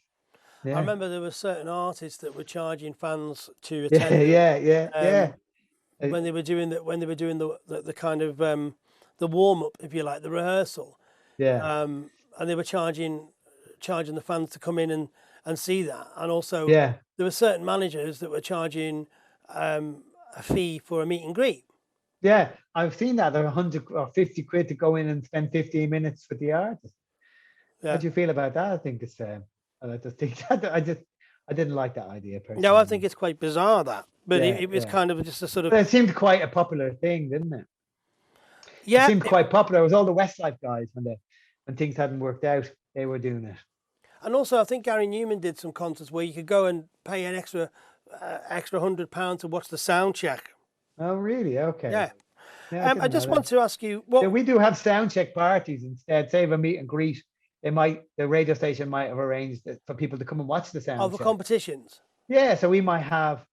Yeah. I remember there were certain artists that were charging fans to attend. Yeah. When they were doing the kind of the warm up, if you like, the rehearsal. Yeah. And they were charging the fans to come in and see that. And also, there were certain managers that were charging a fee for a meet and greet. Yeah, I've seen that. They're 100 or 50 quid to go in and spend 15 minutes with the artist. Yeah. How do you feel about that? I think it's I just think that I didn't like that idea personally. No, I think it's quite bizarre that, but it was kind of just a sort of. But it seemed quite a popular thing, didn't it? Yeah, it seemed quite popular. It was all the Westlife guys when things hadn't worked out, they were doing it. And also, I think Gary Newman did some concerts where you could go and pay an extra £100 to watch the sound check. Oh, really? Okay. Yeah. I just want to ask you. Yeah, we do have sound check parties instead. Say, a meet and greet. The radio station might have arranged it for people to come and watch the sound check. For competitions. Yeah, so we might have.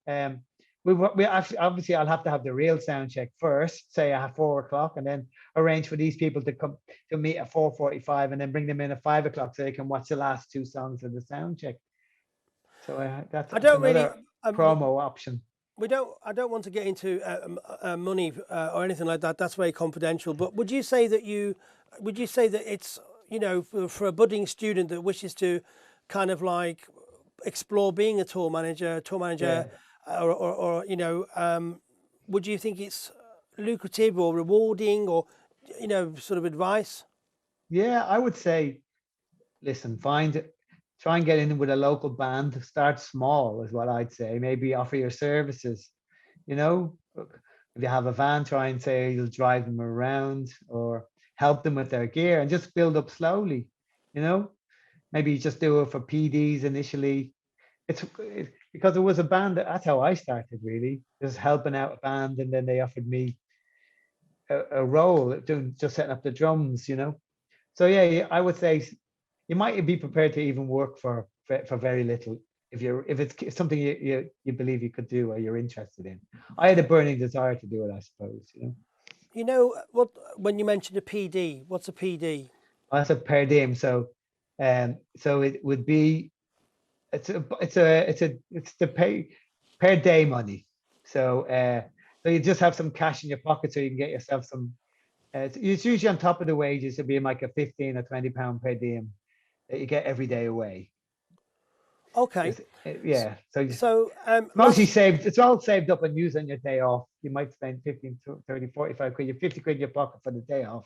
We actually, obviously, I'll have to have the real sound check first, say at 4 o'clock, and then arrange for these people to come to meet at 4:45, and then bring them in at 5 o'clock so they can watch the last 2 songs of the sound check. So that's another promo option. I don't want to get into money or anything like that. That's very confidential. But would you say that it's, for a budding student that wishes to kind of like explore being a tour manager, yeah. or would you think it's lucrative or rewarding, or sort of advice? Yeah, I would say, listen, try and get in with a local band. Start small is what I'd say. Maybe offer your services. If you have a van, try and say you'll drive them around or help them with their gear, and just build up slowly. Maybe just do it for PDs initially. Because it was a band, that's how I started, really, just helping out a band, and then they offered me a role just setting up the drums. So yeah, I would say you might be prepared to even work for very little if it's something you believe you could do or you're interested in. I had a burning desire to do it, I suppose. You know what? When you mentioned a PD, what's a PD? That's a per diem. So it would be it's the pay per day money. So you just have some cash in your pocket so you can get yourself some. It's usually on top of the wages. It'd be like a 15 or 20 pound per diem that you get every day away. Okay. Yeah. So mostly saved. It's all saved up and used on your day off. You might spend 15, 30, 45 quid, you 50 quid in your pocket for the day off.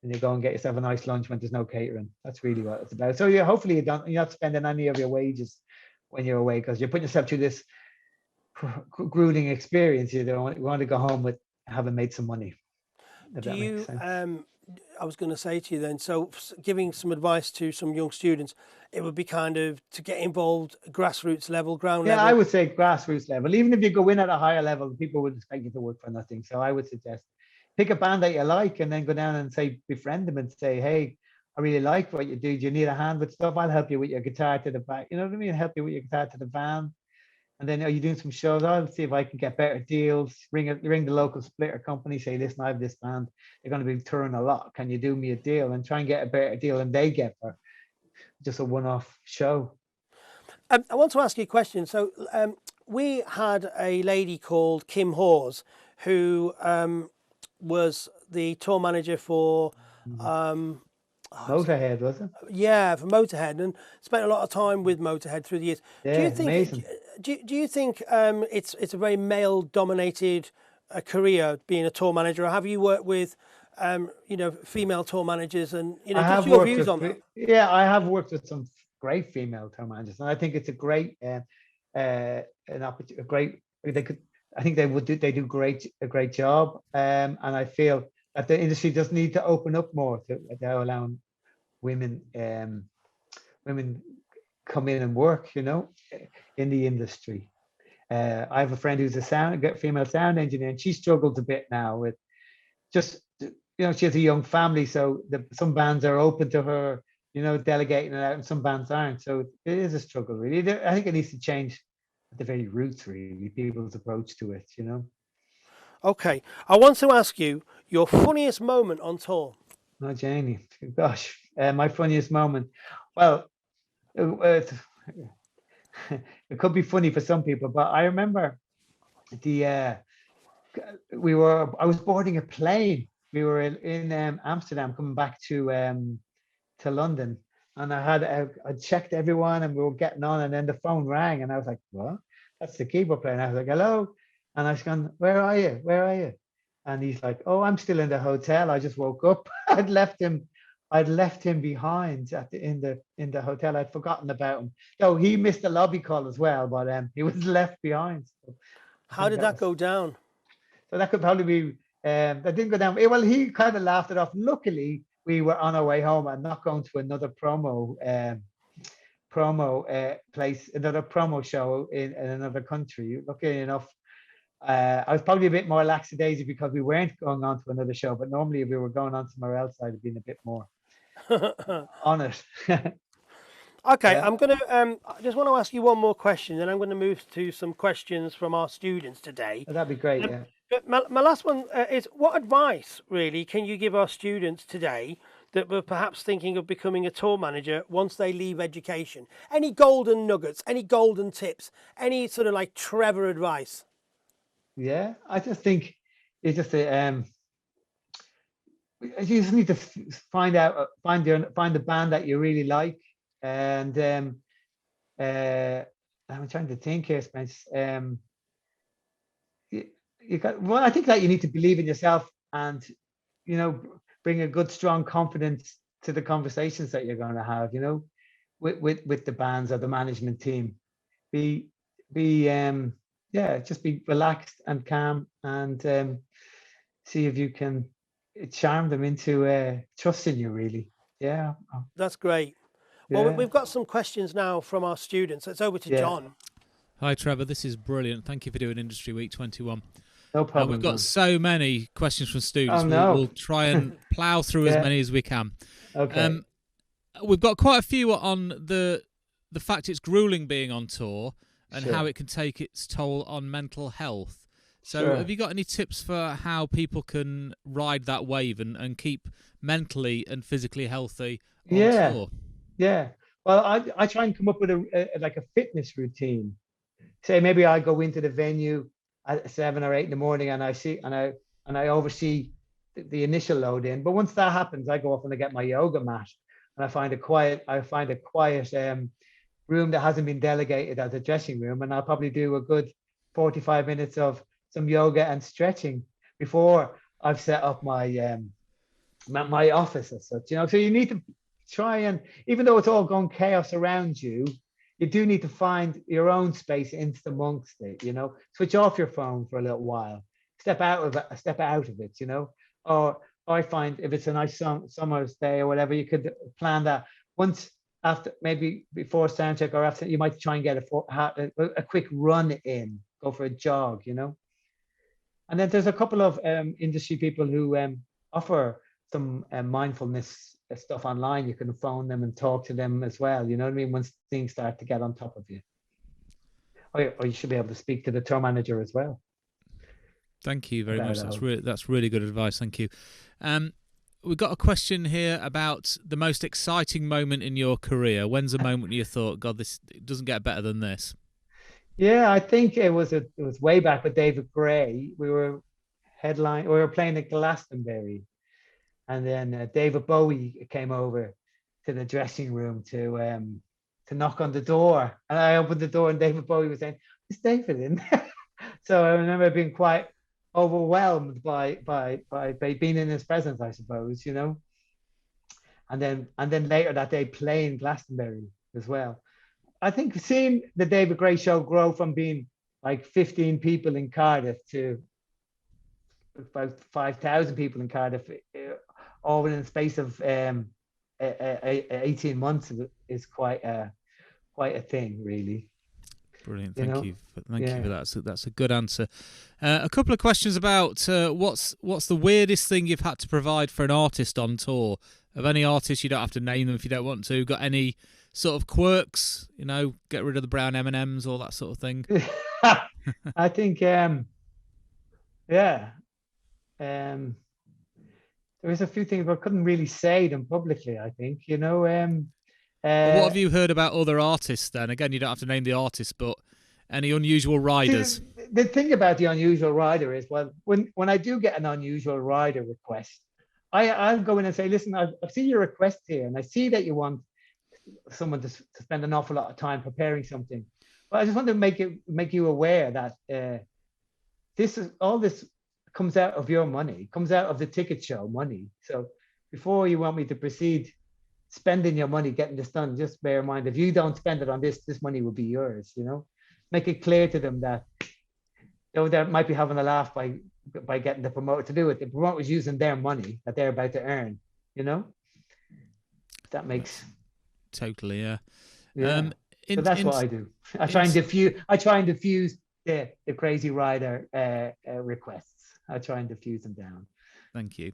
And you go and get yourself a nice lunch when there's no catering. That's really what it's about. So hopefully you're not spending any of your wages when you're away, because you're putting yourself through this grueling experience. You want to go home with having made some money. Do you? I was going to say to you then. So, giving some advice to some young students, it would be kind of to get involved, grassroots level, ground level. Yeah, I would say grassroots level. Even if you go in at a higher level, people would expect you to work for nothing. So I would suggest pick a band that you like, and then go down and befriend them and say, hey, I really like what you do. Do you need a hand with stuff? I'll help you with your guitar to the back. You know what I mean? Help you with your guitar to the van. And then, are you doing some shows? I'll see if I can get better deals. Ring the local splitter company. Say, listen, I have this band. They're going to be touring a lot. Can you do me a deal? And try and get a better deal than they get for just a one-off show. I want to ask you a question. So we had a lady called Kim Hawes, who was the tour manager for Motorhead, was it? Yeah, for Motorhead, and spent a lot of time with Motorhead through the years. Yeah, do you think? amazing. Do you think it's a very male-dominated career being a tour manager, or have you worked with female tour managers, and just your views on that? Yeah, I have worked with some great female tour managers, and I think it's a great an opportunity. I think they do a great job, and I feel that the industry does need to open up more to allowing women come in and work, in the industry. I have a friend who's a female sound engineer, and she struggles a bit now with just, she has a young family, so some bands are open to her, delegating it out, and some bands aren't. So it is a struggle, really. I think it needs to change at the very roots, really, people's approach to it, Okay, I want to ask you your funniest moment on tour. Oh, Janie, gosh, my funniest moment. Well, it could be funny for some people, but I remember I was boarding a plane. We were in Amsterdam, coming back to London, and I'd checked everyone, and we were getting on, and then the phone rang, and I was like, "What? That's the keyboard player." And I was like, "Hello," and I was going, "Where are you? Where are you?" And he's like, "Oh, I'm still in the hotel. I just woke up." I'd left him behind in the hotel. I'd forgotten about him. So he missed the lobby call as well, but he was left behind. So how did that go down? So that could probably be that didn't go down. Well, he kind of laughed it off. Luckily, we were on our way home and not going to another promo place, another promo show in another country. Luckily enough, I was probably a bit more lackadaisy because we weren't going on to another show. But normally, if we were going on somewhere else, I'd have been a bit more on it. Okay, yeah. I'm going to I just want to ask you one more question, then I'm going to move to some questions from our students today. That'd be great, yeah. But my last one is, what advice, really, can you give our students today that were perhaps thinking of becoming a tour manager once they leave education? Any golden nuggets, any golden tips, any sort of like Trevor advice? Yeah, I just think it's just you just need to find the band that you really like, and I'm trying to think here, Spence. I think that you need to believe in yourself, and bring a good, strong confidence to the conversations that you're going to have, with the bands or the management team. Just be relaxed and calm, and see if you can charm them into trusting you, really. Yeah. That's great. Yeah. Well, we've got some questions now from our students. It's over to John. Hi, Trevor. This is brilliant. Thank you for doing Industry Week 21. No problem. We've got so many questions from students. Oh, no. We'll try and plough through as many as we can. Okay. We've got quite a few on the the fact it's grueling being on tour and Sure. how it can take its toll on mental health. So Sure. have you got any tips for how people can ride that wave and keep mentally and physically healthy on Yeah. tour? Yeah. Well, I try and come up with like a fitness routine. Say maybe I go into the venue at 7 or 8 in the morning, and I oversee the initial load in. But once that happens, I go off and I get my yoga mat, and I find a quiet room that hasn't been delegated as a dressing room, and I'll probably do a good 45 minutes of some yoga and stretching before I've set up my office as such. So you need to try, and even though it's all gone chaos around you, you do need to find your own space into amongst it. Switch off your phone for a little while, step out of it. Or I find if it's a nice summer's day or whatever, you could plan that once after, maybe before sound check or after, you might try and get a quick run in, go for a jog. And then there's a couple of industry people who offer some mindfulness stuff online. You can phone them and talk to them as well. You know what I mean? Once things start to get on top of you. Or you should be able to speak to the tour manager as well. Thank you very much. That's really good advice. Thank you. We've got a question here about the most exciting moment in your career. When's a moment you thought, God, it doesn't get better than this? Yeah, I think it was way back with David Gray. We were playing at Glastonbury, and then David Bowie came over to the dressing room to knock on the door, and I opened the door, and David Bowie was saying, "Is David in?" So I remember being quite overwhelmed by being in his presence, I suppose, And then later that day playing Glastonbury as well. I think seeing the David Gray show grow from being like 15 people in Cardiff to about 5,000 people in Cardiff, all within the space of 18 months, is quite a thing, really. Brilliant. Thank you for that. That's a good answer. A couple of questions about what's the weirdest thing you've had to provide for an artist on tour? Of any artist, you don't have to name them if you don't want to. Got any sort of quirks? Get rid of the brown M&Ms, all that sort of thing. I think, there was a few things, but I couldn't really say them publicly. I think, what have you heard about other artists then? Again, you don't have to name the artist, but any unusual riders? See, the thing about the unusual rider is, well, when I do get an unusual rider request, I'll go in and say, listen, I've seen your request here, and I see that you want someone to spend an awful lot of time preparing something. But I just want to make you aware that all this comes out of your money, comes out of the ticket show money. So before you want me to proceed spending your money getting this done, just bear in mind, if you don't spend it on this money will be yours. Make it clear to them that they might be having a laugh by getting the promoter to do it. The promoter is using their money that they're about to earn. That makes totally, yeah. So that's what I do. I try and diffuse the crazy rider requests. I try and diffuse them down. Thank you.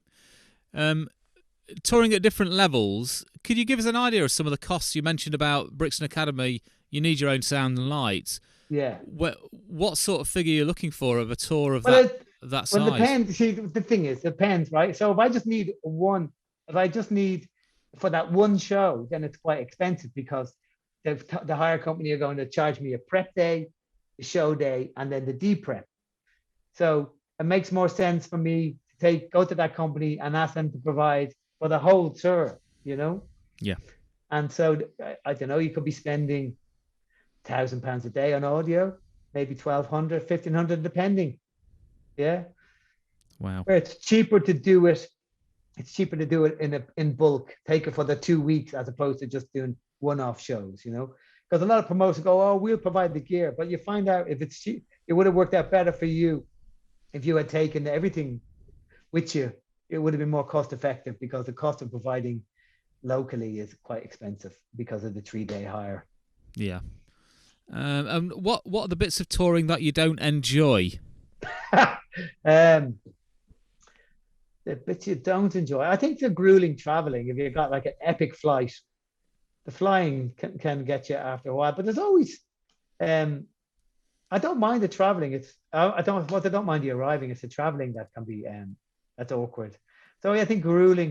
Touring at different levels, could you give us an idea of some of the costs? You mentioned about Brixton Academy, you need your own sound and lights. Yeah. What sort of figure you're looking for of a tour of that size? Well, depends. See, the thing is, depends, right? So if I just need for that one show, then it's quite expensive, because the hire company are going to charge me a prep day, the show day, and then the de-prep. So it makes more sense for me to go to that company and ask them to provide for the whole tour, Yeah. And so I don't know, you could be spending £1,000 a day on audio, maybe 1,200, 1,500, depending. Yeah. Wow. Where it's cheaper to do it. It's cheaper to do it in bulk, take it for the 2 weeks, as opposed to just doing one-off shows, because a lot of promoters go, "Oh, we'll provide the gear," but you find out if it's cheap, it would have worked out better for you if you had taken everything with you. It would have been more cost effective, because the cost of providing locally is quite expensive because of the 3-day hire. Yeah. And what are the bits of touring that you don't enjoy? The bits you don't enjoy, I think, the grueling traveling. If you've got like an epic flight the flying can get you after a while, but there's always, I don't mind the traveling. I don't mind the arriving. It's the traveling that can be, that's awkward. So I think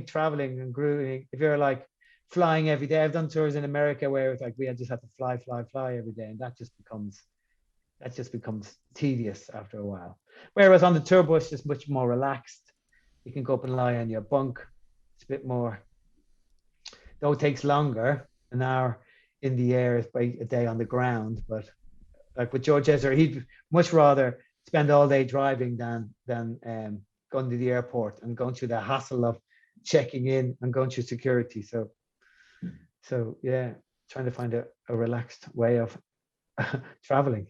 traveling and grueling, if you're like flying every day, I've done tours in America where it's like, we just have to fly every day. And that just becomes tedious after a while. Whereas on the tour bus, it's much more relaxed. You can go up and lie on your bunk. It's a bit more, though it takes longer, an hour in the air is by a day on the ground. But like with George Ezra, he'd much rather spend all day driving than going to the airport and going through the hassle of checking in and going through security. So yeah, trying to find a relaxed way of traveling.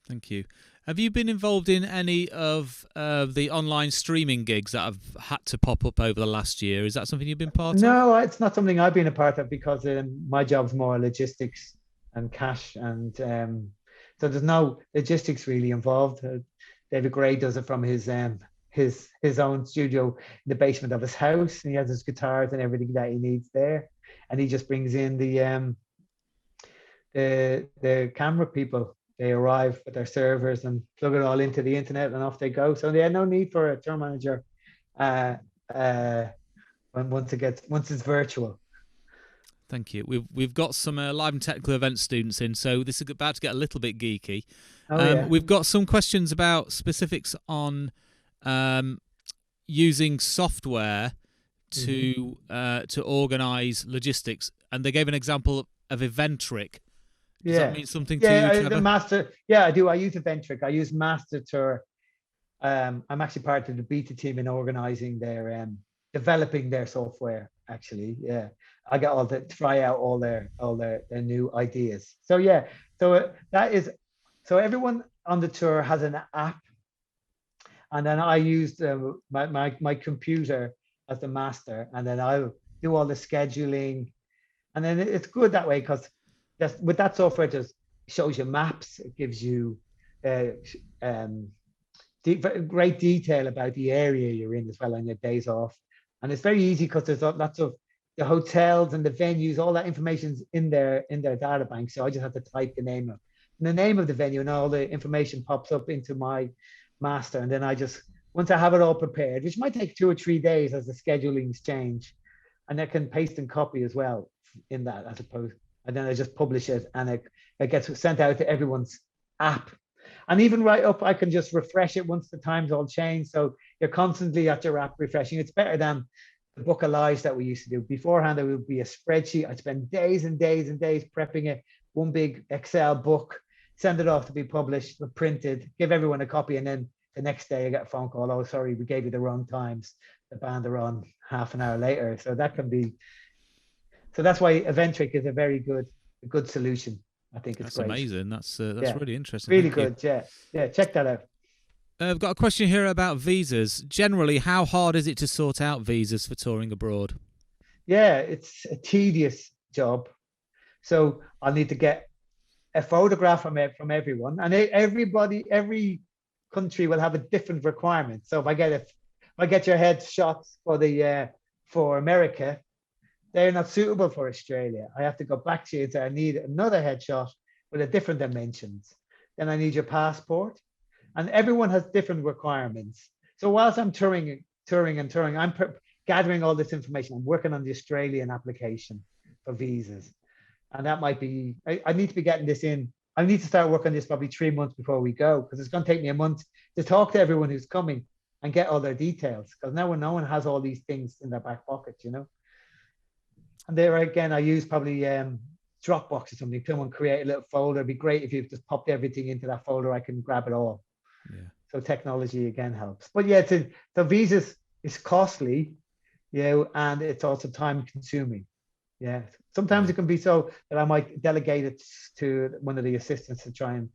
Thank you. Have you been involved in any of the online streaming gigs that have had to pop up over the last year? Is that something you've been part of? No, it's not something I've been a part of because my job's more logistics and cash, and so there's no logistics really involved. David Gray does it from his own studio in the basement of his house, and he has his guitars and everything that he needs there, and he just brings in the camera people. They arrive with their servers and plug it all into the internet, and off they go. So they had no need for a tour manager once it's virtual. Thank you. We've got some live and technical event students in, so this is about to get a little bit geeky. Yeah. We've got some questions about specifics on using software to organise logistics, and they gave an example of Eventric. Does that mean something to you, Trevor? I do. I use Eventric. I use MasterTour. I'm actually part of the beta team in organising their developing their software. Actually, yeah, I get all to try out all their new ideas. So yeah, so everyone on the tour has an app, and then I used my computer as the master, and then I'll do all the scheduling, and then it's good that way because with that software, it just shows you maps. It gives you great detail about the area you're in as well on your days off. And it's very easy because there's lots of the hotels and the venues, all that information's in their data bank. So I just have to type the name of the venue, and all the information pops up into my master. And then once I have it all prepared, which might take 2 or 3 days as the schedulings change, and I can paste and copy as well in that, as opposed. And then I just publish it, and it gets sent out to everyone's app. And even right up, I can just refresh it once the time's all changed. So you're constantly at your app refreshing. It's better than the book of lies that we used to do. Beforehand, there would be a spreadsheet. I'd spend days and days and days prepping it, one big Excel book, send it off to be published, printed, give everyone a copy. And then the next day I get a phone call. Oh, sorry, we gave you the wrong times. The band are on half an hour later. So that can be. So that's why Eventric is a very good solution. I think it's great. Amazing. That's really interesting. Really good. Yeah. Check that out. I've got a question here about visas. Generally, how hard is it to sort out visas for touring abroad? Yeah, it's a tedious job. So I'll need to get a photograph from everyone, and every country will have a different requirement. So if I get your head shots for America, they're not suitable for Australia. I have to go back to you and say, I need another headshot with a different dimensions. Then I need your passport. And everyone has different requirements. So whilst I'm touring, I'm gathering all this information. I'm working on the Australian application for visas. And that might be, I need to be getting this in. I need to start working on this probably 3 months before we go, because it's going to take me a month to talk to everyone who's coming and get all their details. Because now no one has all these things in their back pocket, you know. And there again, I use probably Dropbox or something. Someone create a little folder. It'd be great if you just popped everything into that folder. I can grab it all. Yeah. So technology again helps. But yeah, the visas is costly, and it's also time consuming. Yeah. Sometimes it can be so that I might delegate it to one of the assistants to try and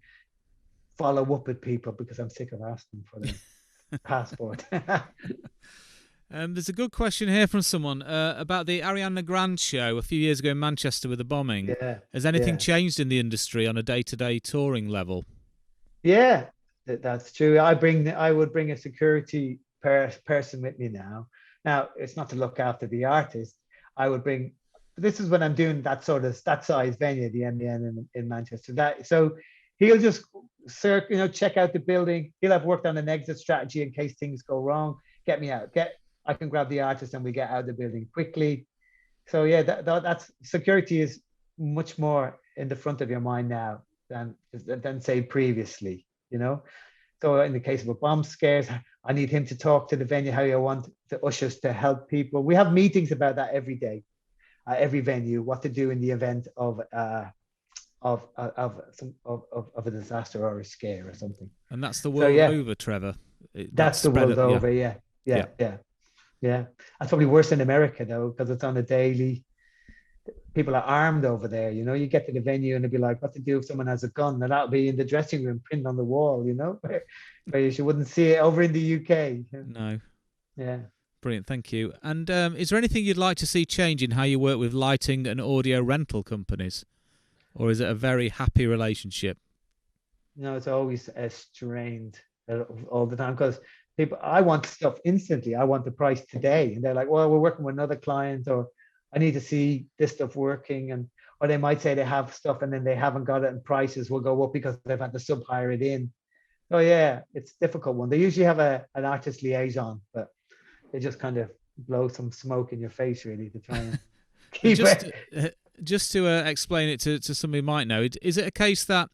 follow up with people because I'm sick of asking for the passport. There's a good question here from someone about the Ariana Grande show a few years ago in Manchester with the bombing. Yeah. Has anything changed in the industry on a day-to-day touring level? Yeah, that's true. I would bring a security person with me now. Now, it's not to look after the artist. I would bring this is when I'm doing that size venue, the MEN in Manchester. So he'll just check out the building. He'll have worked on an exit strategy in case things go wrong. Get me out. I can grab the artist and we get out of the building quickly. So yeah, that's security is much more in the front of your mind now than say previously. So in the case of a bomb scares, I need him to talk to the venue how you want the ushers to help people. We have meetings about that every day, every venue, what to do in the event of a disaster or a scare or something. And that's the world over, Trevor. That's the world over. Yeah. That's probably worse in America though, because it's on a daily. People are armed over there. You get to the venue and they'll be like, what to do if someone has a gun? And that'll be in the dressing room, pinned on the wall, where you wouldn't see it over in the UK. No. Yeah. Brilliant, thank you. And is there anything you'd like to see change in how you work with lighting and audio rental companies? Or is it a very happy relationship? No, it's always strained all the time because I want stuff instantly. I want the price today. And they're like, well, we're working with another client, or I need to see this stuff working. Or they might say they have stuff and then they haven't got it and prices will go up because they've had to sub-hire it in. Oh yeah, it's a difficult one. They usually have an artist liaison, but they just kind of blow some smoke in your face really to try and keep it. Just to explain it to somebody who might know, is it a case that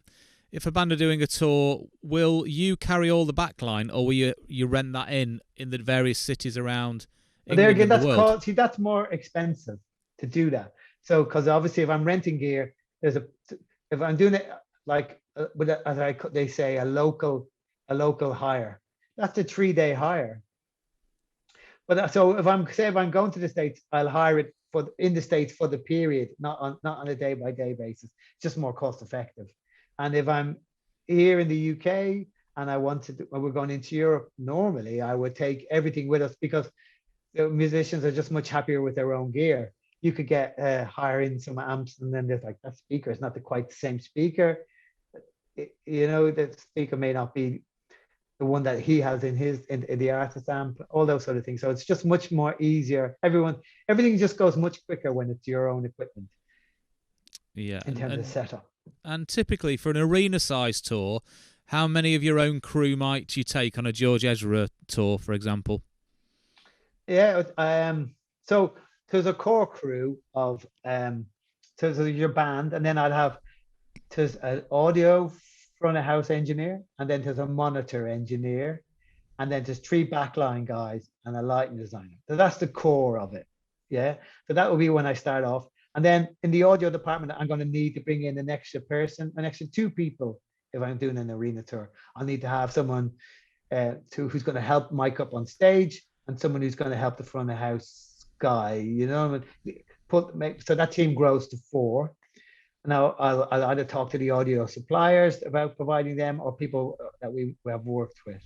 if a band are doing a tour, will you carry all the backline, or will you rent that in the various cities around England and the world? That's more expensive to do that. So, because obviously, if I'm renting gear, if I'm doing it like they say a local hire, that's a 3-day hire. But so if I'm going to the States, I'll hire it in the States for the period, not on a day-by-day basis. It's just more cost effective. And if I'm here in the UK and we're going into Europe, normally I would take everything with us because the musicians are just much happier with their own gear. You could get hiring some amps, and then there's like that speaker is not quite the same speaker. The speaker may not be the one that he has in the artist amp, all those sort of things. So it's just much more easier. Everything just goes much quicker when it's your own equipment. Yeah. In terms of setup. And typically for an arena size tour, how many of your own crew might you take on a George Ezra tour, for example? Yeah. So there's a core crew of so your band, and then there's an audio front of house engineer, and then there's a monitor engineer, and then there's 3 backline guys and a lighting designer. So that's the core of it. Yeah. So that will be when I start off. And then in the audio department, I'm going to need to bring in an extra 2 people if I'm doing an arena tour. I'll need to have someone who's going to help mic up on stage, and someone who's going to help the front of house guy. So that team grows to 4. Now I'll either talk to the audio suppliers about providing them, or people that we have worked with.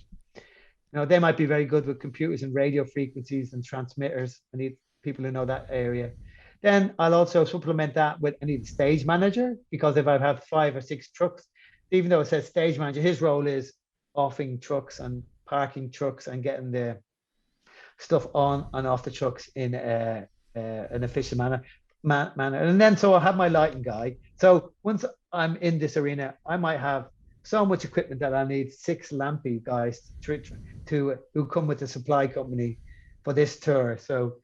They might be very good with computers and radio frequencies and transmitters. I need people who know that area. Then I'll also supplement that with I need a stage manager, because if I have 5 or 6 trucks, even though it says stage manager, his role is offing trucks and parking trucks and getting the stuff on and off the trucks in an efficient manner. And then so I'll have my lighting guy. So once I'm in this arena, I might have so much equipment that I need 6 lampy guys who come with the supply company for this tour. So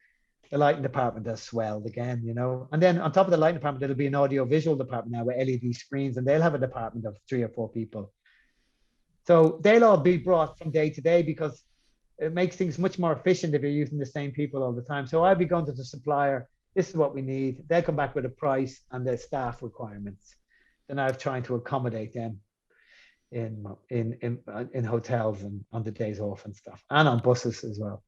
the lighting department has swelled again, and then on top of the lighting department, there'll be an audio visual department now with LED screens, and they'll have a department of 3 or 4 people. So they'll all be brought from day to day, because it makes things much more efficient if you're using the same people all the time. So I'll be going to the supplier, this is what we need. They'll come back with a price and the staff requirements. Then I'm trying to accommodate them in hotels and on the days off and stuff, and on buses as well.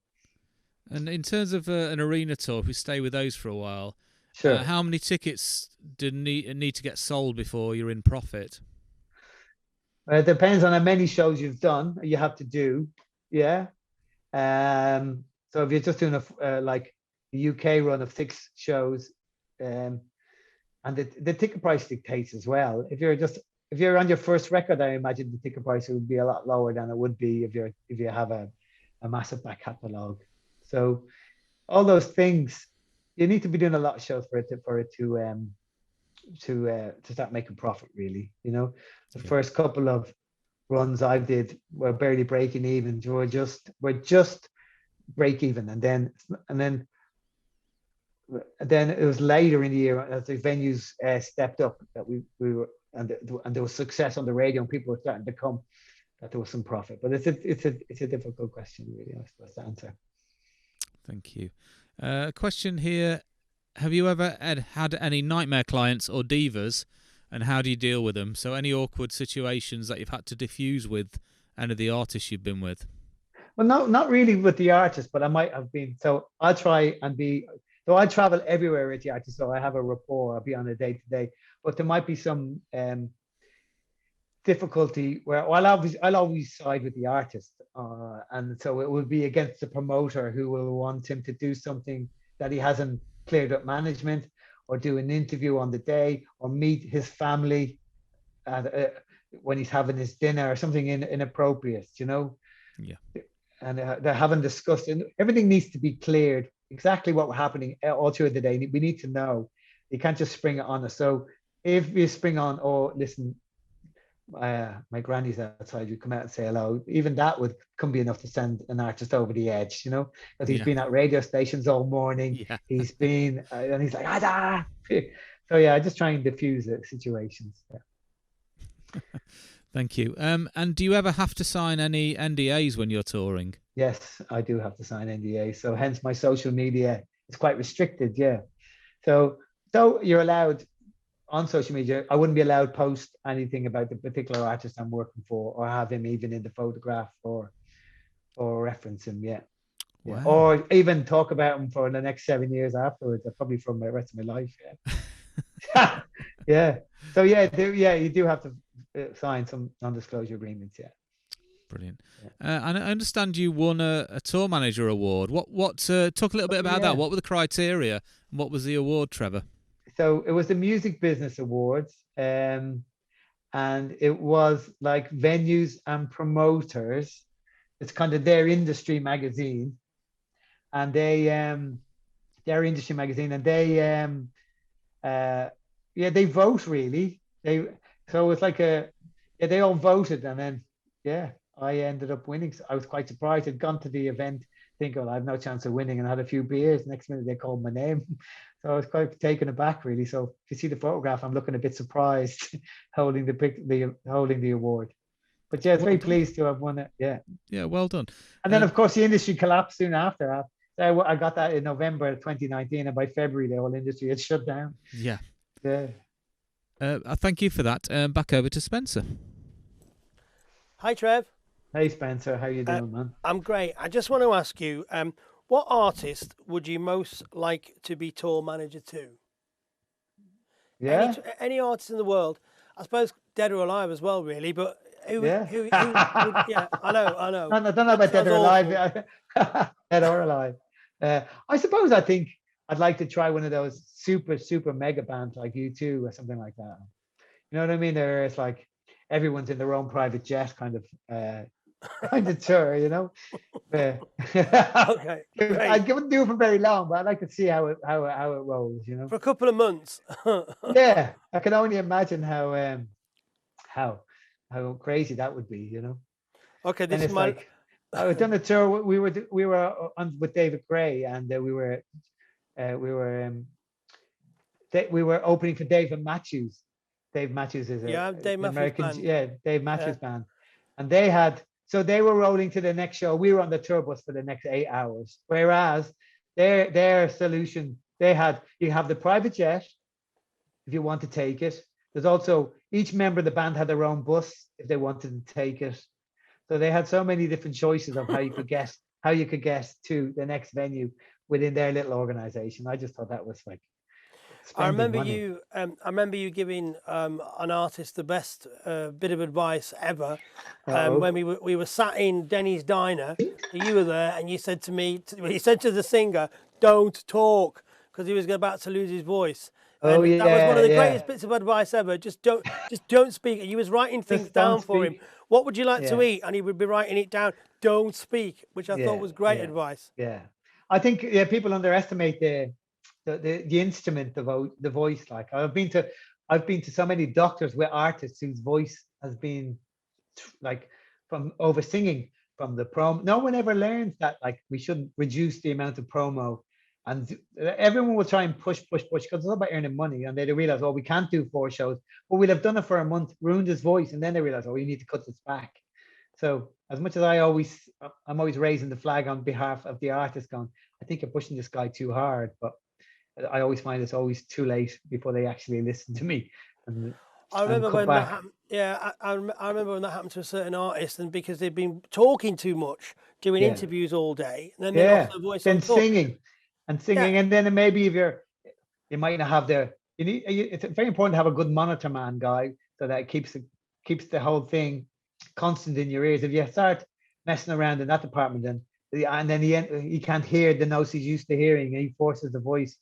And in terms of an arena tour, if we stay with those for a while, sure. How many tickets do need to get sold before you're in profit? It depends on how many shows you've done. You have to do, yeah. So if you're just doing like the UK run of 6 shows, and the ticket price dictates as well. If you're on your first record, I imagine the ticket price would be a lot lower than it would be if you have a massive back catalogue. So all those things, you need to be doing a lot of shows for it to start making profit, really. You know, the first couple of runs I did were barely breaking even. We're just break even, and then it was later in the year as the venues stepped up that we were, and there was success on the radio and people were starting to come, that there was some profit. But it's a difficult question, really, I suppose, to answer. Thank you. Question here: have you ever had any nightmare clients or divas, and how do you deal with them? So any awkward situations that you've had to diffuse with any of the artists you've been with? Well, no, not really with the artist, but I might have been. So I'll try and be. So I travel everywhere with the artist, so I have a rapport. I'll be on a day-to-day, but there might be some difficulty where I'll always side with the artist, and so it will be against the promoter who will want him to do something that he hasn't cleared up management, or do an interview on the day, or meet his family when he's having his dinner, or something inappropriate, you know. Yeah. And they haven't discussed, and everything needs to be cleared, exactly what was happening all through the day. We need to know. You can't just spring it on us. So if you spring on, oh, listen, my granny's outside, you come out and say hello, even that can be enough to send an artist over the edge, you know, because he's been at radio stations all morning. Yeah. He's been, and he's like, ah. So yeah, I just try and diffuse the situations. Yeah. Thank you. And do you ever have to sign any NDAs when you're touring? Yes, I do have to sign NDAs. So hence my social media is quite restricted. Yeah. So you're allowed on social media. I wouldn't be allowed to post anything about the particular artist I'm working for, or have him even in the photograph, or reference him. Yeah. Wow. Yeah. Or even talk about him for the next 7 years afterwards, or probably for the rest of my life. Yeah. Yeah. So you do have to sign some non-disclosure agreements. Yeah. Brilliant. And I understand you won a tour manager award. What talk a little bit about that. What were the criteria and what was the award, Trevor? So it was the Music Business Awards, and it was like venues and promoters. It's kind of their industry magazine, and their industry magazine, and they vote, really. So it's like they all voted, and then I ended up winning. So I was quite surprised. I'd gone to the event thinking, well, I have no chance of winning, and I had a few beers. Next minute they called my name. So I was quite taken aback, really. So if you see the photograph, I'm looking a bit surprised holding the award. But yeah, it's very pleased to have won it. Yeah. Yeah, well done. And then of course the industry collapsed soon after. I got that in November 2019, and by February the whole industry had shut down. Yeah. Yeah. Thank you for that. Back over to Spencer. Hi, Trev. Hey, Spencer. How you doing, man? I'm great. I just want to ask you, what artist would you most like to be tour manager to? Yeah. Any artist in the world, I suppose, dead or alive as well, really. But who would, yeah, I know. I don't know about dead or alive. Dead or alive. I suppose I think I'd like to try one of those super mega bands like U2 or something like that. You know what I mean? It's like everyone's in their own private jet kind of tour, you know. Okay. I wouldn't do it for very long, but I'd like to see how it rolls, you know. For a couple of months. Yeah, I can only imagine how crazy that would be, you know. Okay, this is my. Like, I was done a tour. We were on with David Gray, and we were opening for David Matthews. Dave Matthews is Dave Matthews band. Dave Matthews band, and they were rolling to the next show. We were on the tour bus for the next 8 hours. Whereas their solution, you have the private jet if you want to take it. There's also each member of the band had their own bus if they wanted to take it. So they had so many different choices of how you could get to the next venue within their little organization. I just thought that was like. I remember you giving an artist the best bit of advice ever when we were sat in Denny's diner. You were there, and you said to me, he said to the singer, "Don't talk," because he was about to lose his voice. That was one of the greatest bits of advice ever. Just don't speak. And you was writing things down for him. What would you like to eat? And he would be writing it down. Don't speak, which I thought was great advice. Yeah, I think people underestimate the the instrument, the voice. Like I've been to so many doctors with artists whose voice has been like from over singing from the promo. No one ever learns that like we shouldn't reduce the amount of promo, and everyone will try and push because it's all about earning money, and they realize, oh, we can't do 4 shows, but we'll have done it for a month, ruined his voice, and then they realize, oh, we need to cut this back. So as much as I'm always raising the flag on behalf of the artist, going, I think you're pushing this guy too hard, but I always find it's always too late before they actually listen to me. I remember when that happened. Yeah, I remember when that happened to a certain artist, and because they've been talking too much, doing interviews all day, and then they lost their voice. Then singing, and then maybe if you might not have it's very important to have a good monitor man guy, so that it keeps the whole thing constant in your ears. If you start messing around in that department, and then he can't hear the notes he's used to hearing, and he forces the voice,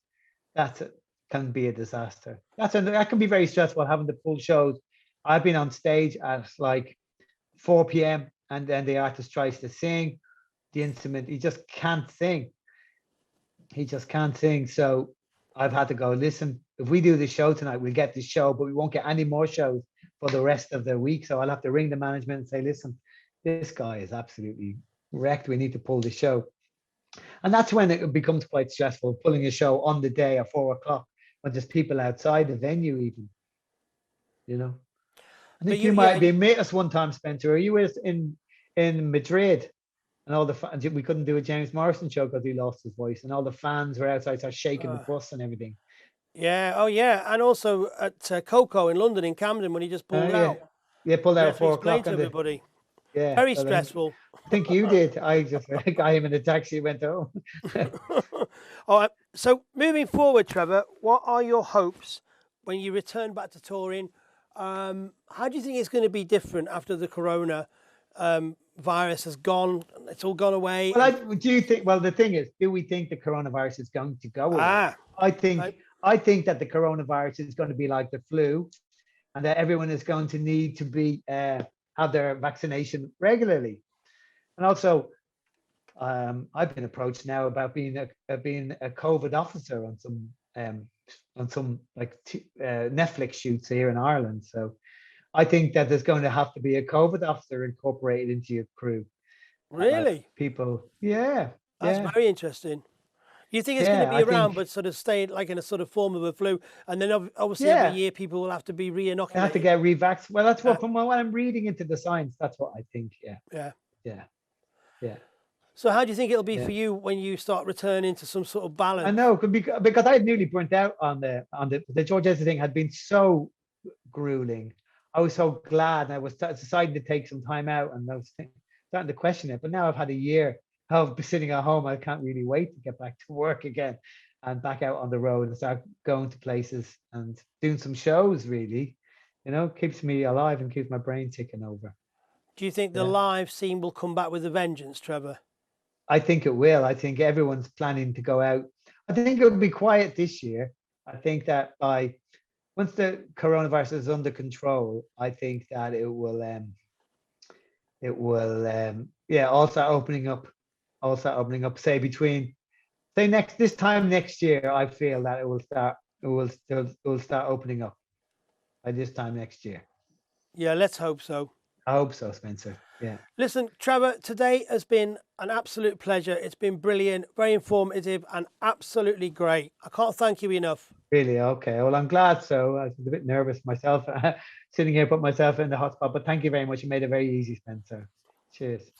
that can be a disaster. That can be very stressful, having to pull shows. I've been on stage at like 4 p.m. and then the artist tries to sing the instrument. He just can't sing. So I've had to go, listen, if we do the show tonight, we'll get this show, but we won't get any more shows for the rest of the week. So I'll have to ring the management and say, listen, this guy is absolutely wrecked. We need to pull the show. And that's when it becomes quite stressful, pulling a show on the day at 4 o'clock when there's people outside the venue even, I think you might be met us one time, Spencer. Are you with in Madrid? And all the fans, we couldn't do a James Morrison show because he lost his voice, and all the fans were outside, started shaking the bus and everything. Yeah, oh yeah, and also at Coco in London, in Camden, when he just pulled out. Yeah, pulled out at 4 o'clock. To everybody. Yeah, very stressful. I think you did. I just got him in a taxi, went home. All right. So moving forward, Trevor, what are your hopes when you return back to touring? How do you think it's going to be different after the corona virus has gone? It's all gone away. Well, do you think? Well, the thing is, do we think the coronavirus is going to go away? I think that the coronavirus is going to be like the flu, and that everyone is going to need to be have their vaccination regularly. And also, I've been approached now about being a COVID officer on some Netflix shoots here in Ireland. So I think that there's going to have to be a COVID officer incorporated into your crew. Really? People, yeah. That's very interesting. You think it's going to be around, but sort of stay like in a sort of form of a flu, and then obviously every year people will have to be re-inoculated. They have to get re-vaxxed. Well, that's what, from what I'm reading into the science, that's what I think. Yeah. So how do you think it'll be for you when you start returning to some sort of balance? I know, because I had nearly burnt out on the George Ezra thing. Had been so grueling. I was so glad, and I was deciding to take some time out, and I was starting to question it. But now I've had a year of sitting at home. I can't really wait to get back to work again and back out on the road and start going to places and doing some shows. Really, keeps me alive and keeps my brain ticking over. Do you think the live scene will come back with a vengeance, Trevor? I think it will. I think everyone's planning to go out. I think it will be quiet this year. I think that once the coronavirus is under control, I think that it will all start opening up. Say this time next year, I feel that it will start opening up by this time next year. Yeah, let's hope so. I hope so, Spencer. Yeah. Listen, Trevor, today has been an absolute pleasure. It's been brilliant, very informative, and absolutely great. I can't thank you enough. Really? Okay. Well, I'm glad. So I was a bit nervous myself, sitting here, put myself in the hotspot. But thank you very much. You made it very easy, Spencer. Cheers.